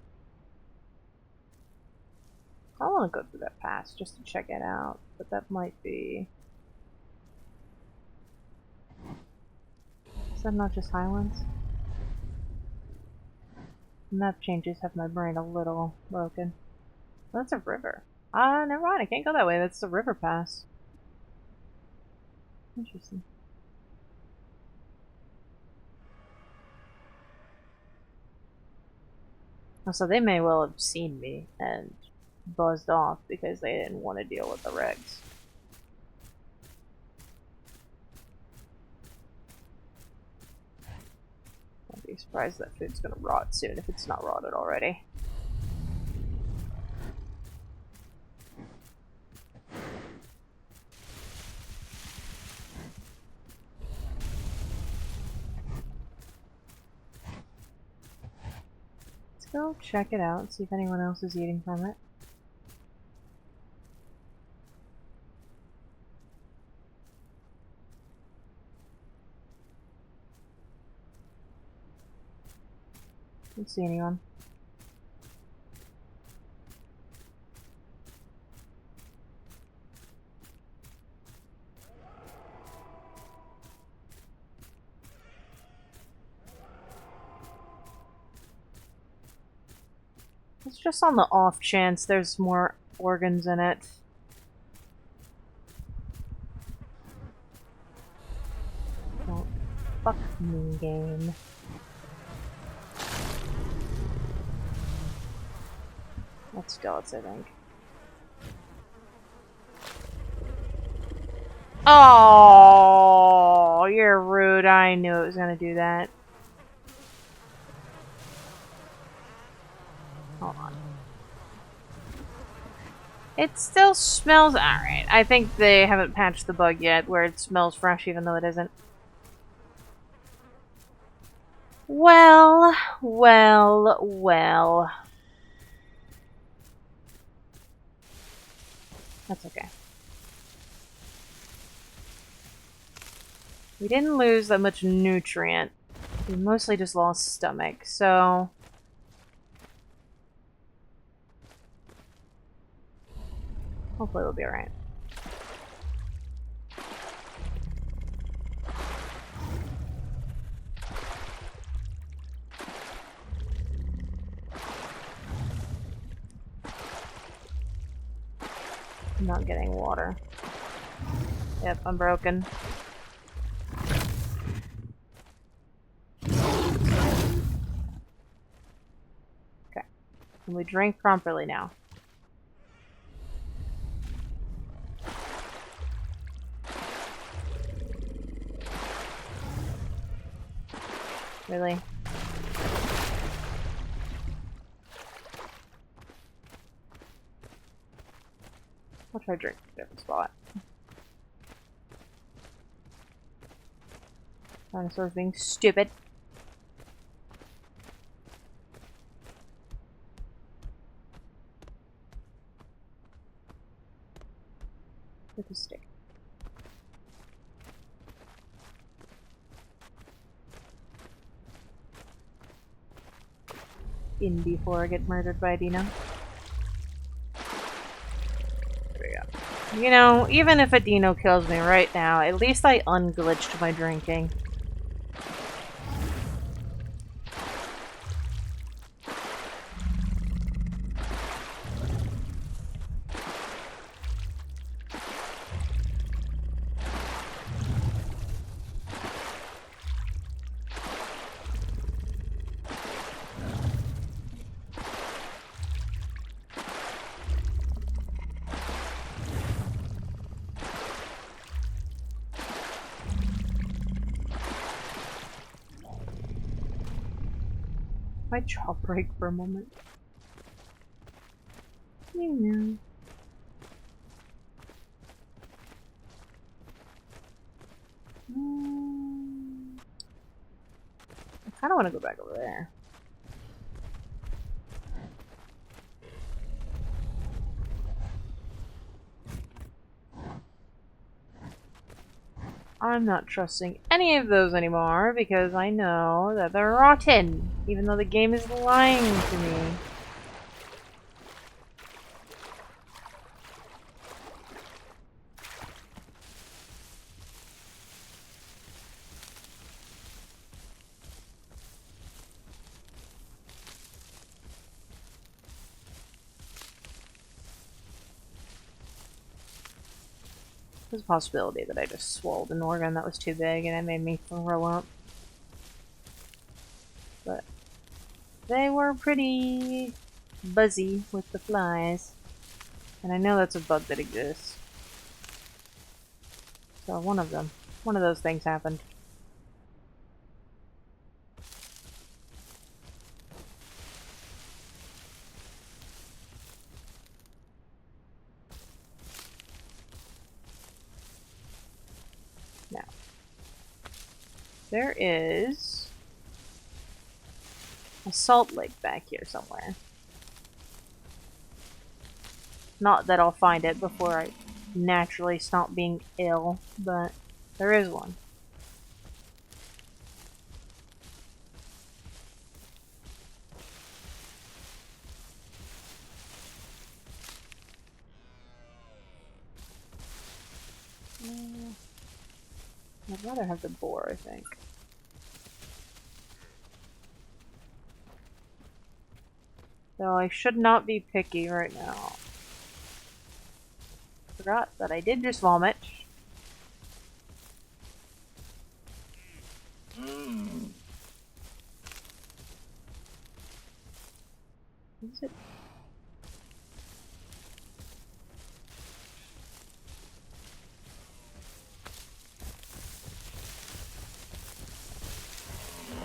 I want to go through that pass just to check it out, but that might be... Is that not just Highlands? Map changes have my brain a little broken. Well, that's a river. Never mind, I can't go that way. That's the river pass. Interesting. Oh, so they may well have seen me and buzzed off because they didn't want to deal with the regs. be surprised that food's gonna rot soon if it's not rotted already. Let's go check it out and see if anyone else is eating from it. Don't see anyone. It's just on the off chance there's more organs in it. Don't fuck me, game. That's skeleton, I think. Oh, you're rude. I knew it was gonna do that. Hold on. It still smells alright. I think they haven't patched the bug yet where it smells fresh even though it isn't. Well, well, well. That's okay. We didn't lose that much nutrient. We mostly just lost stomach, so... hopefully we'll be alright. I'm not getting water. Yep, I'm broken. Okay. Can we drink properly now? Really? I'll try drinking a different spot. Dinosaurs being stupid. With a stick. In before I get murdered by Dino. There we go. You know, even if a Dino kills me right now, at least I unglitched my drinking. My jaw break for a moment. You know. I kind of want to go back over there. I'm not trusting any of those anymore because I know that they're rotten, even though the game is lying to me. There's a possibility that I just swallowed an organ that was too big and it made me throw up. But they were pretty buzzy with the flies. And I know that's a bug that exists. So one of those things happened. There is a salt lake back here somewhere. Not that I'll find it before I naturally stop being ill, but there is one. I'd rather have the boar, I think. Though I should not be picky right now. Forgot that I did just vomit. Is it? I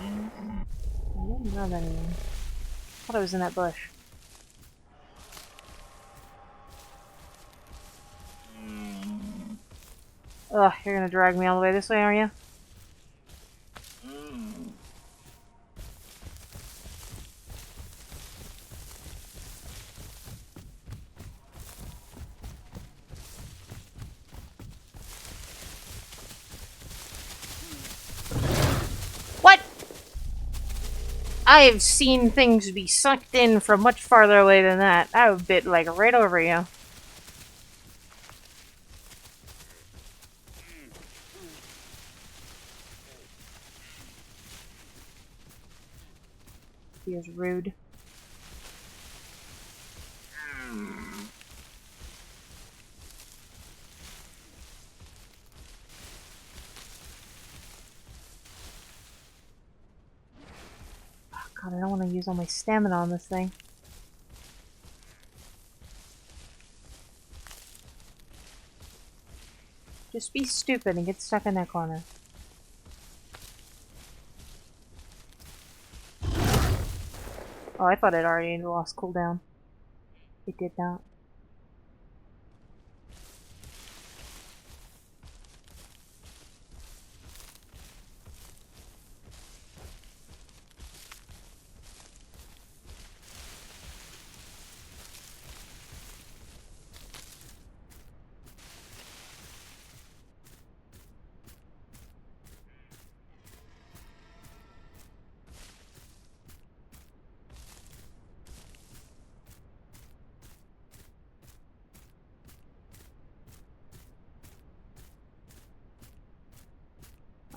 didn't have anything. I thought I was in that bush. Ugh, you're gonna drag me all the way this way, are you? What? I've seen things be sucked in from much farther away than that. I would bit like right over you. He is rude. Oh, God, I don't want to use all my stamina on this thing. Just be stupid and get stuck in that corner. Oh, I thought it already lost cooldown. It did not.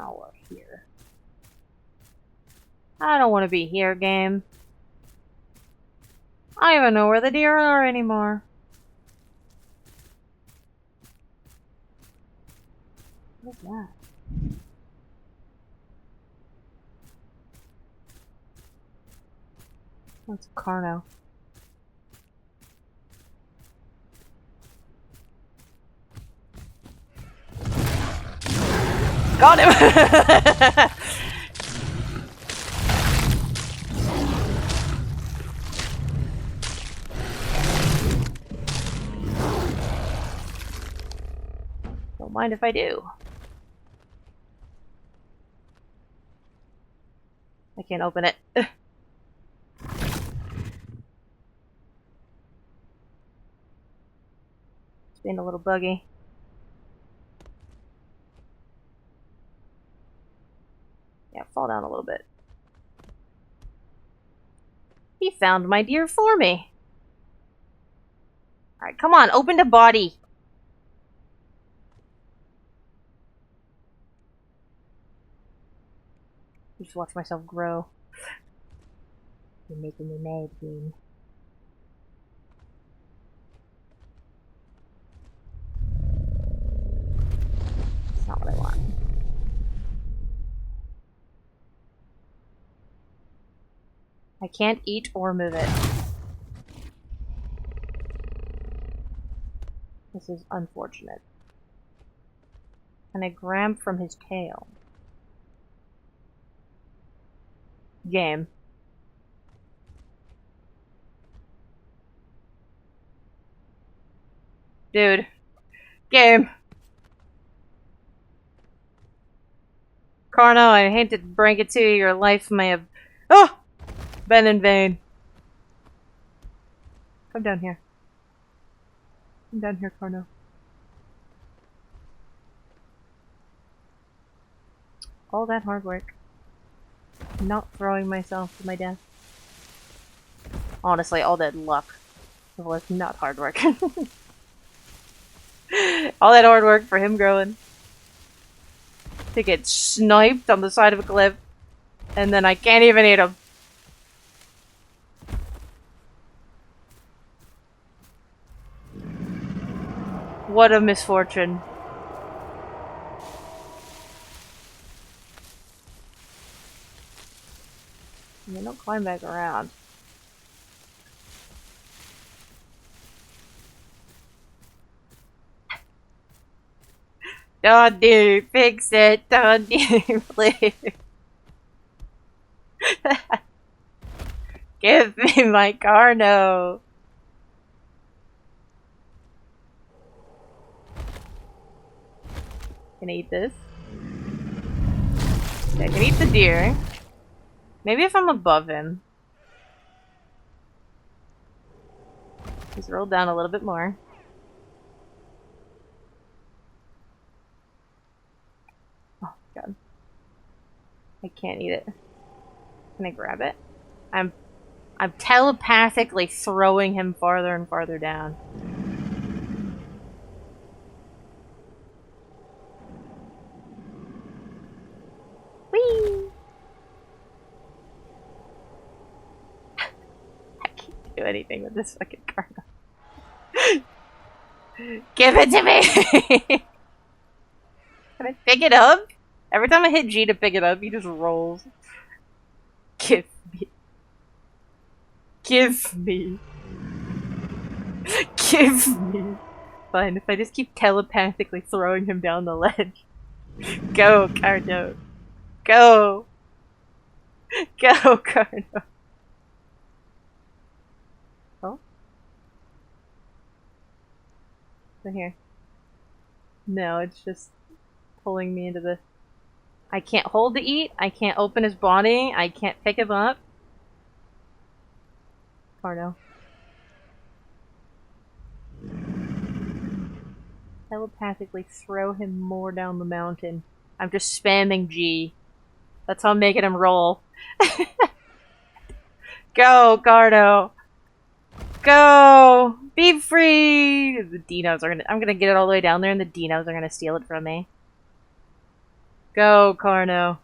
Oh, we're here. I don't want to be here, game. I don't even know where the deer are anymore. What is that? That's Carno. Got him! Don't mind if I do. I can't open it. It's being a little buggy. Yeah, fall down a little bit. He found my deer for me. Alright, come on, open the body. Just watch myself grow. You're making me mad, game. That's not what I want. I can't eat or move it. This is unfortunate. Can I grab from his tail? Game. Dude. Game. Carno, I hate to break it to you, your life may have been in vain. Come down here. Come down here, Carno. All that hard work. Not throwing myself to my death. Honestly, all that luck was not hard work. All that hard work for him growing. To get sniped on the side of a cliff. And then I can't even eat him. What a misfortune. I mean, don't climb back around. Don't do, fix it, don't do, please. Give me my Carno. Can I eat this? Okay, I can eat the deer. Maybe if I'm above him. Just roll down a little bit more. Oh god. I can't eat it. Can I grab it? I'm telepathically throwing him farther and farther down. Whee! I can't do anything with this fucking card. Give it to me! Can I pick it up? Every time I hit G to pick it up, he just rolls. Give me. Give me. Give me. Fine, if I just keep telepathically throwing him down the ledge. Go, Carno. Go. Go, Carno. Oh? Right here. No, it's just pulling me into the... I can't hold to eat, I can't open his body, I can't pick him up. Carno. Telepathically throw him more down the mountain. I'm just spamming G. That's how I'm making him roll. Go, Carno! Go! Be free! The dinos are gonna... I'm gonna get it all the way down there and the dinos are gonna steal it from me. Go, Carno.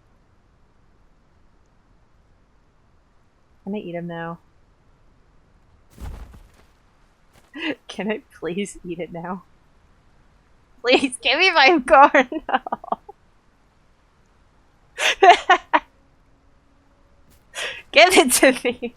Can I eat him now? Can I please eat it now? Please, give me my Carno! Give it to me!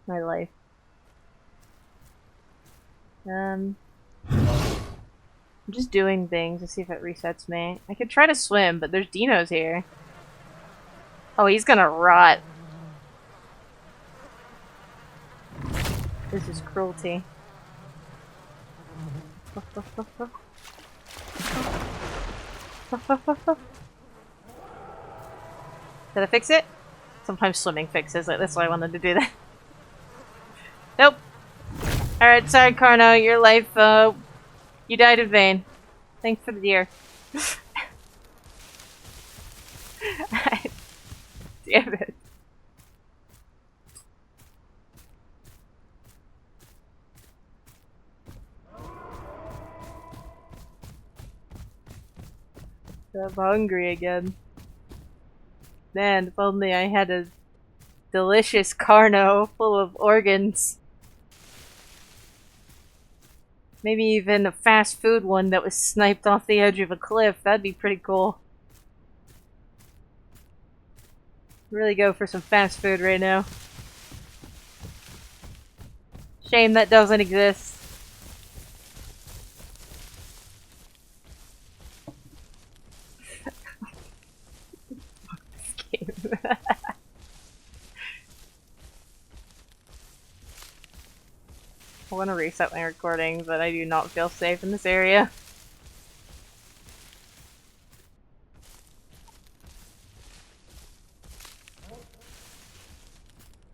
My life. I'm just doing things to see if it resets me. I could try to swim, but there's dinos here. Oh, he's gonna rot. This is cruelty. Did I fix it? Sometimes swimming fixes it, that's why I wanted to do that. Nope. Alright, sorry Carno, your life, you died in vain. Thanks for the deer. Damn it. I'm hungry again. Man, if only I had a delicious Carno full of organs. Maybe even a fast food one that was sniped off the edge of a cliff. That'd be pretty cool. Really go for some fast food right now. Shame that doesn't exist. I want to reset my recording, but I do not feel safe in this area.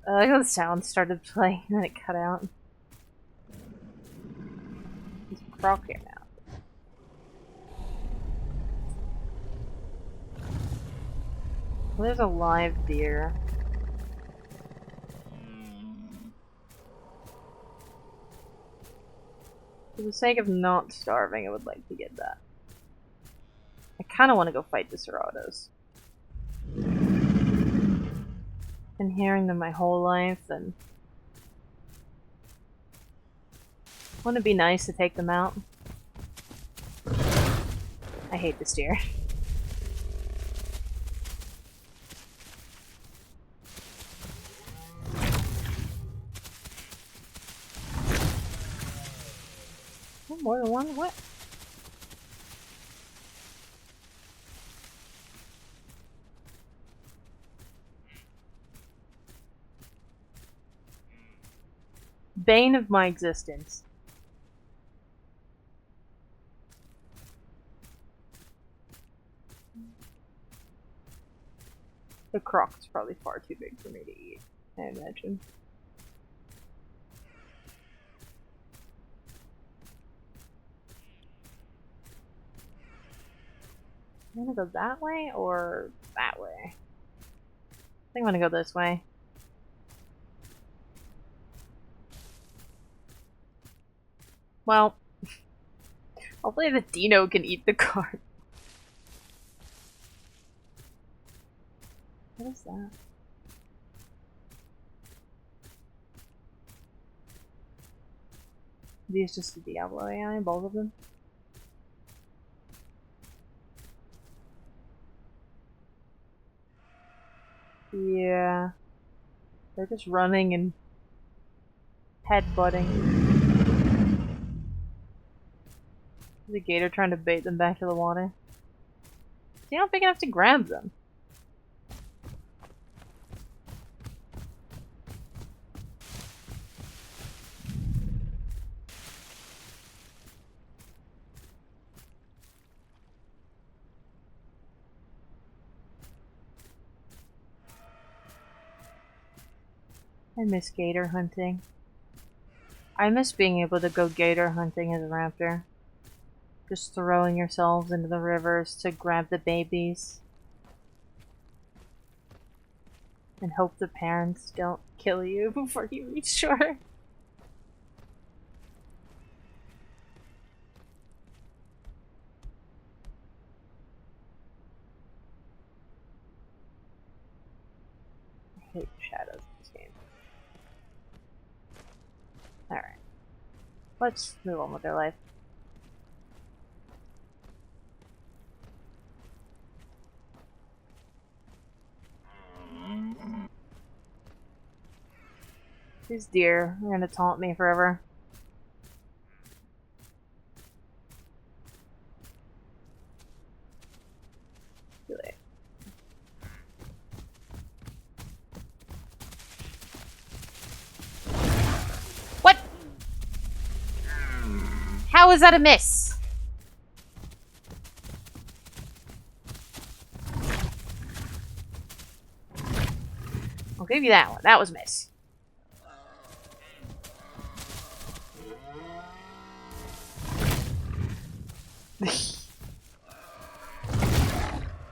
I like how the sound started playing and then it cut out. There's a croc here now. Well, there's a live deer. For the sake of not starving, I would like to get that. I kind of want to go fight the Serratos. Been hearing them my whole life, and wouldn't it be nice to take them out? I hate this deer. Oh, more than one? What? Bane of my existence. The croc's probably far too big for me to eat, I imagine. I'm gonna go that way or that way? I think I'm gonna go this way. Well, hopefully the dino can eat the cart. What is that? Are these just the Diablo AI, both of them? Yeah. They're just running and headbutting. Is the gator trying to bait them back to the water? Is he not big enough to grab them? I miss gator hunting. I miss being able to go gator hunting as a raptor. Just throwing yourselves into the rivers to grab the babies. And hope the parents don't kill you before you reach shore. I hate the shadows in this game. Alright. Let's move on with their life. These deer are gonna taunt me forever. Too late. What? How is that a miss? I'll give you that one. That was a miss.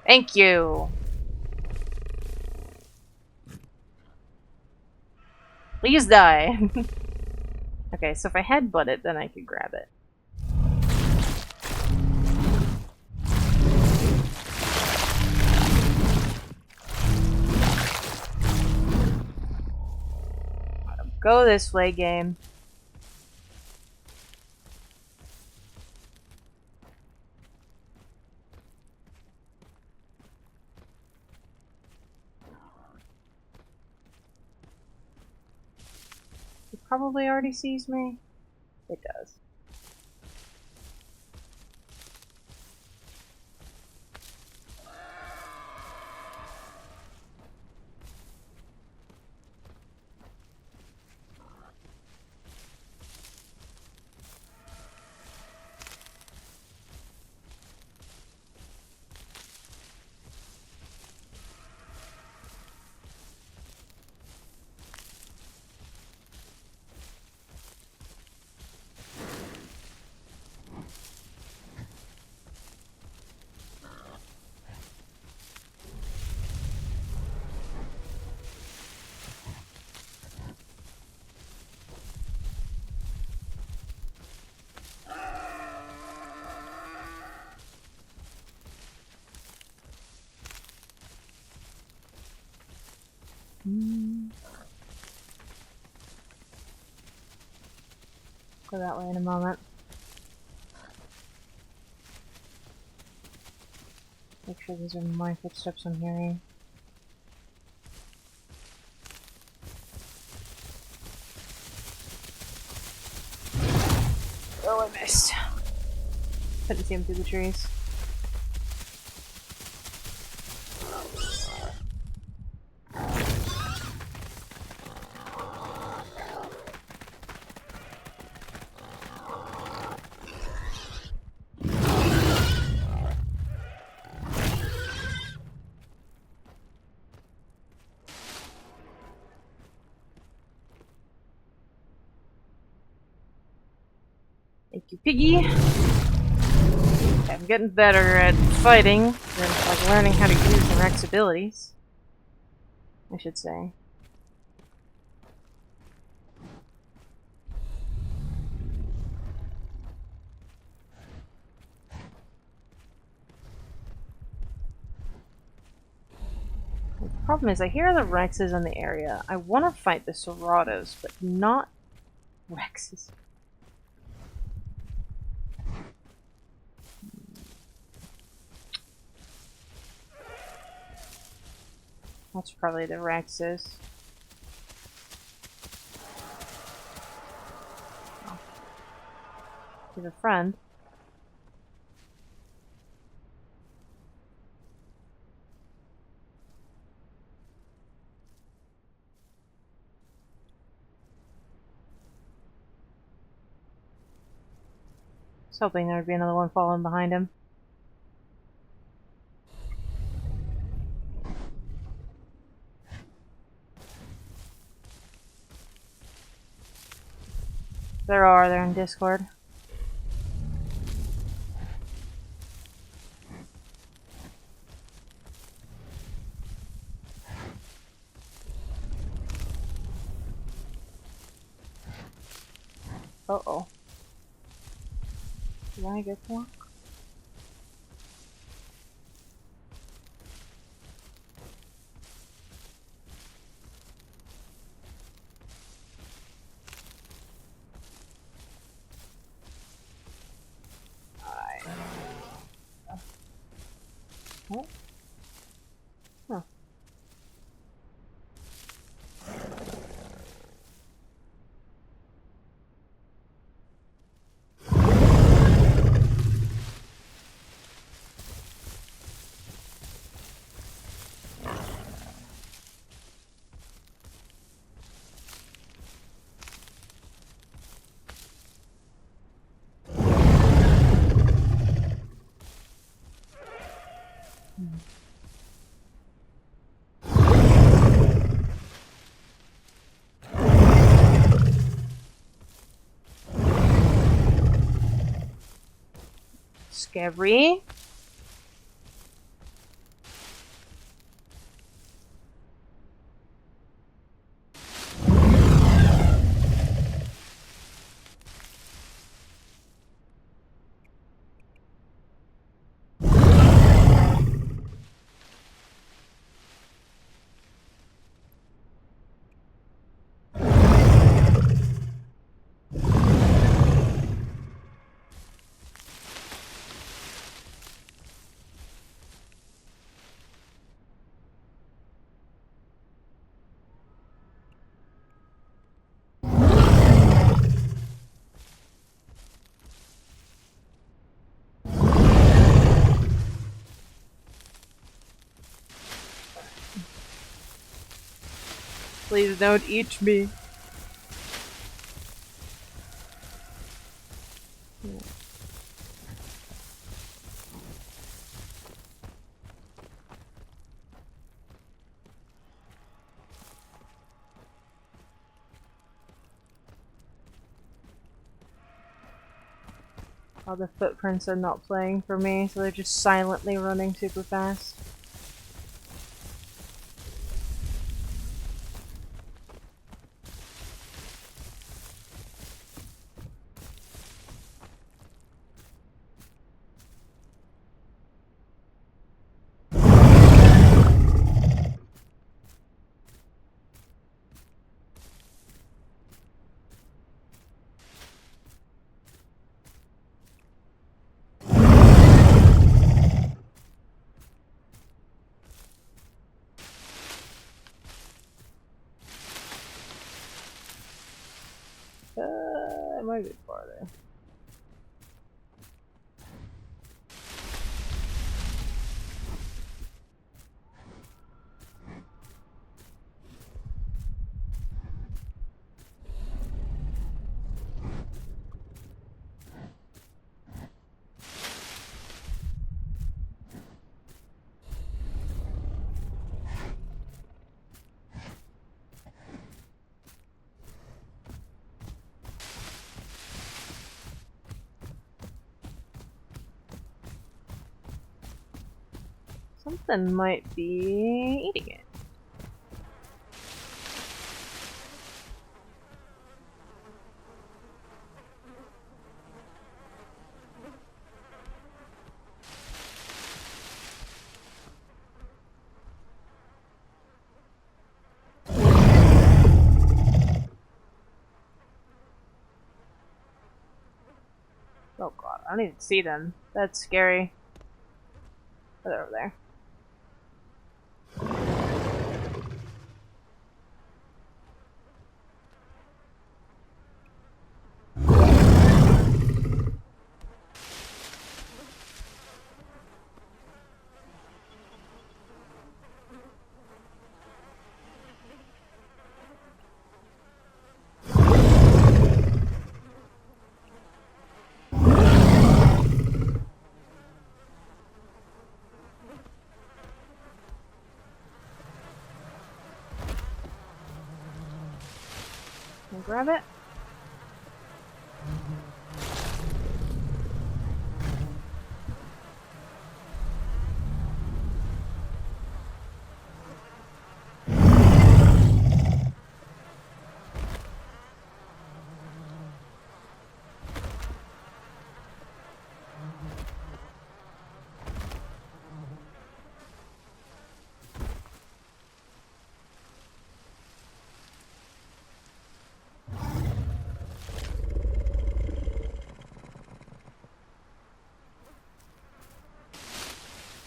Thank you. Please die. Okay, so if I headbutt it, then I could grab it. Go this way, game. It probably already sees me. It does. Go that way in a moment. Make sure these are my footsteps I'm hearing. Oh, I missed. Couldn't see him through the trees. Thank you, Piggy. Okay, I'm getting better at fighting than like learning how to use the Rex abilities, I should say. The problem is I hear the Rexes in the area. I want to fight the Seratos, but not Rexes. That's probably the Rexes. Oh. He's a friend. I was hoping there would be another one following behind him. They're in Discord. Uh-oh. Did I get one? What? Huh. Scary. Please don't eat me. All the footprints are not playing for me, so they're just silently running super fast. It might be farther. Something might be eating it. Oh god, I don't even see them. That's scary. Oh, they're over there. Can I grab it?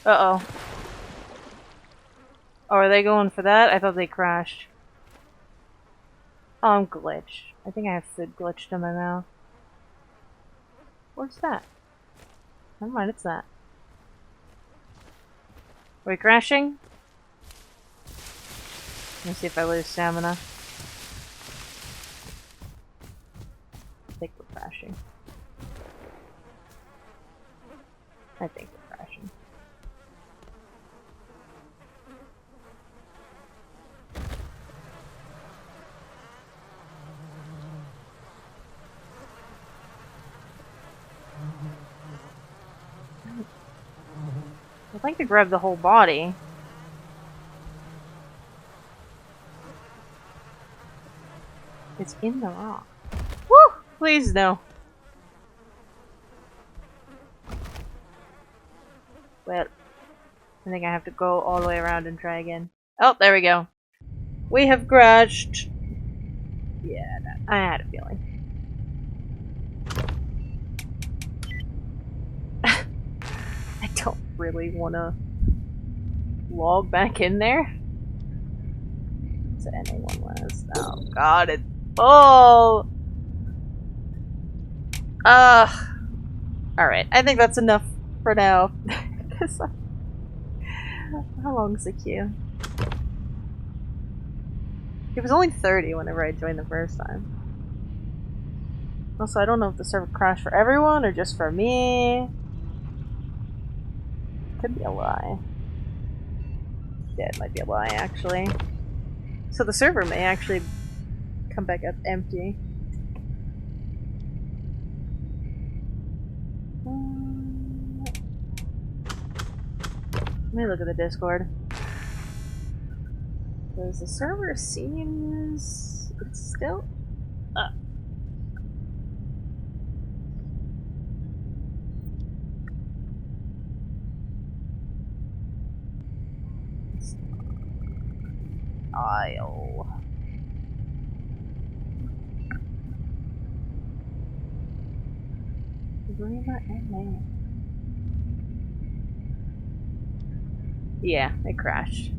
Uh-oh. Oh, are they going for that? I thought they crashed. Oh, I'm glitched. I think I have food glitched in my mouth. What's that? Never mind, it's that. Are we crashing? Let me see if I lose stamina. I think we're crashing. I think we're crashing. I'd like to grab the whole body. It's in the rock. Woo! Please no. Well, I think I have to go all the way around and try again. Oh, there we go. We have crashed. Yeah, I had a feeling. I don't really want to log back in there. To anyone was. Oh god, it's full! Alright, I think that's enough for now. How long's the queue? It was only 30 whenever I joined the first time. Also, I don't know if the server crashed for everyone or just for me. Could be a lie. Yeah, it might be a lie, actually. So the server may actually come back up empty. Let me look at the Discord. Because the server seems... it's still up. Aisle. Evrima and man. Yeah, it crashed.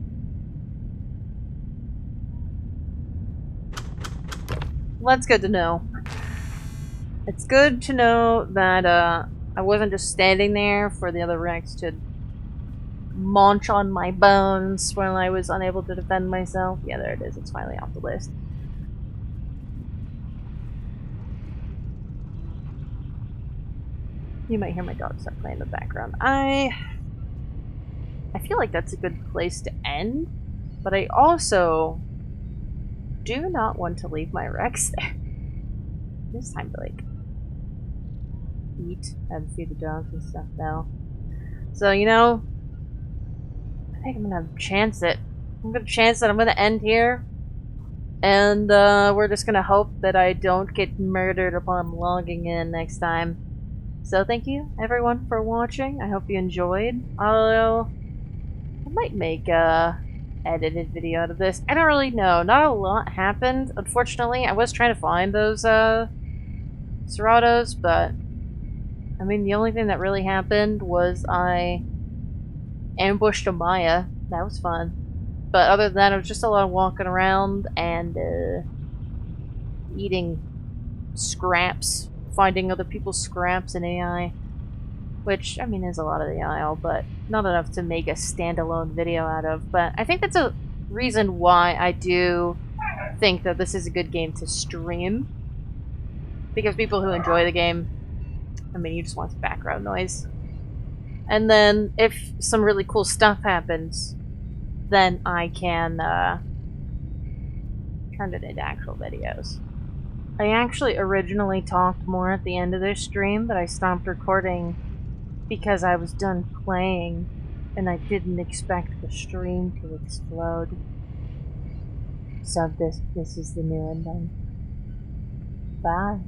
Well, that's good to know. It's good to know that I wasn't just standing there for the other Rex to munch on my bones when I was unable to defend myself. Yeah, there it is. It's finally off the list. You might hear my dog start playing in the background. I feel like that's a good place to end, but I also do not want to leave my Rex there. It's time to, like, eat and feed the dogs and stuff now. So, you know, I think I'm gonna chance it. I'm gonna chance that I'm gonna end here, and we're just gonna hope that I don't get murdered upon logging in next time. So thank you, everyone, for watching. I hope you enjoyed. I might make a edited video out of this. I don't really know. Not a lot happened, unfortunately. I was trying to find those Seratos, but I mean, the only thing that really happened was I ambushed a Maya. That was fun. But other than that, it was just a lot of walking around and eating scraps, finding other people's scraps in AI. Which, I mean, is a lot of the aisle, but not enough to make a standalone video out of. But I think that's a reason why I do think that this is a good game to stream. Because people who enjoy the game, I mean, you just want some background noise. And then, if some really cool stuff happens, then I can turn it into actual videos. I actually originally talked more at the end of this stream, but I stopped recording because I was done playing, and I didn't expect the stream to explode. So this is the new ending. Bye.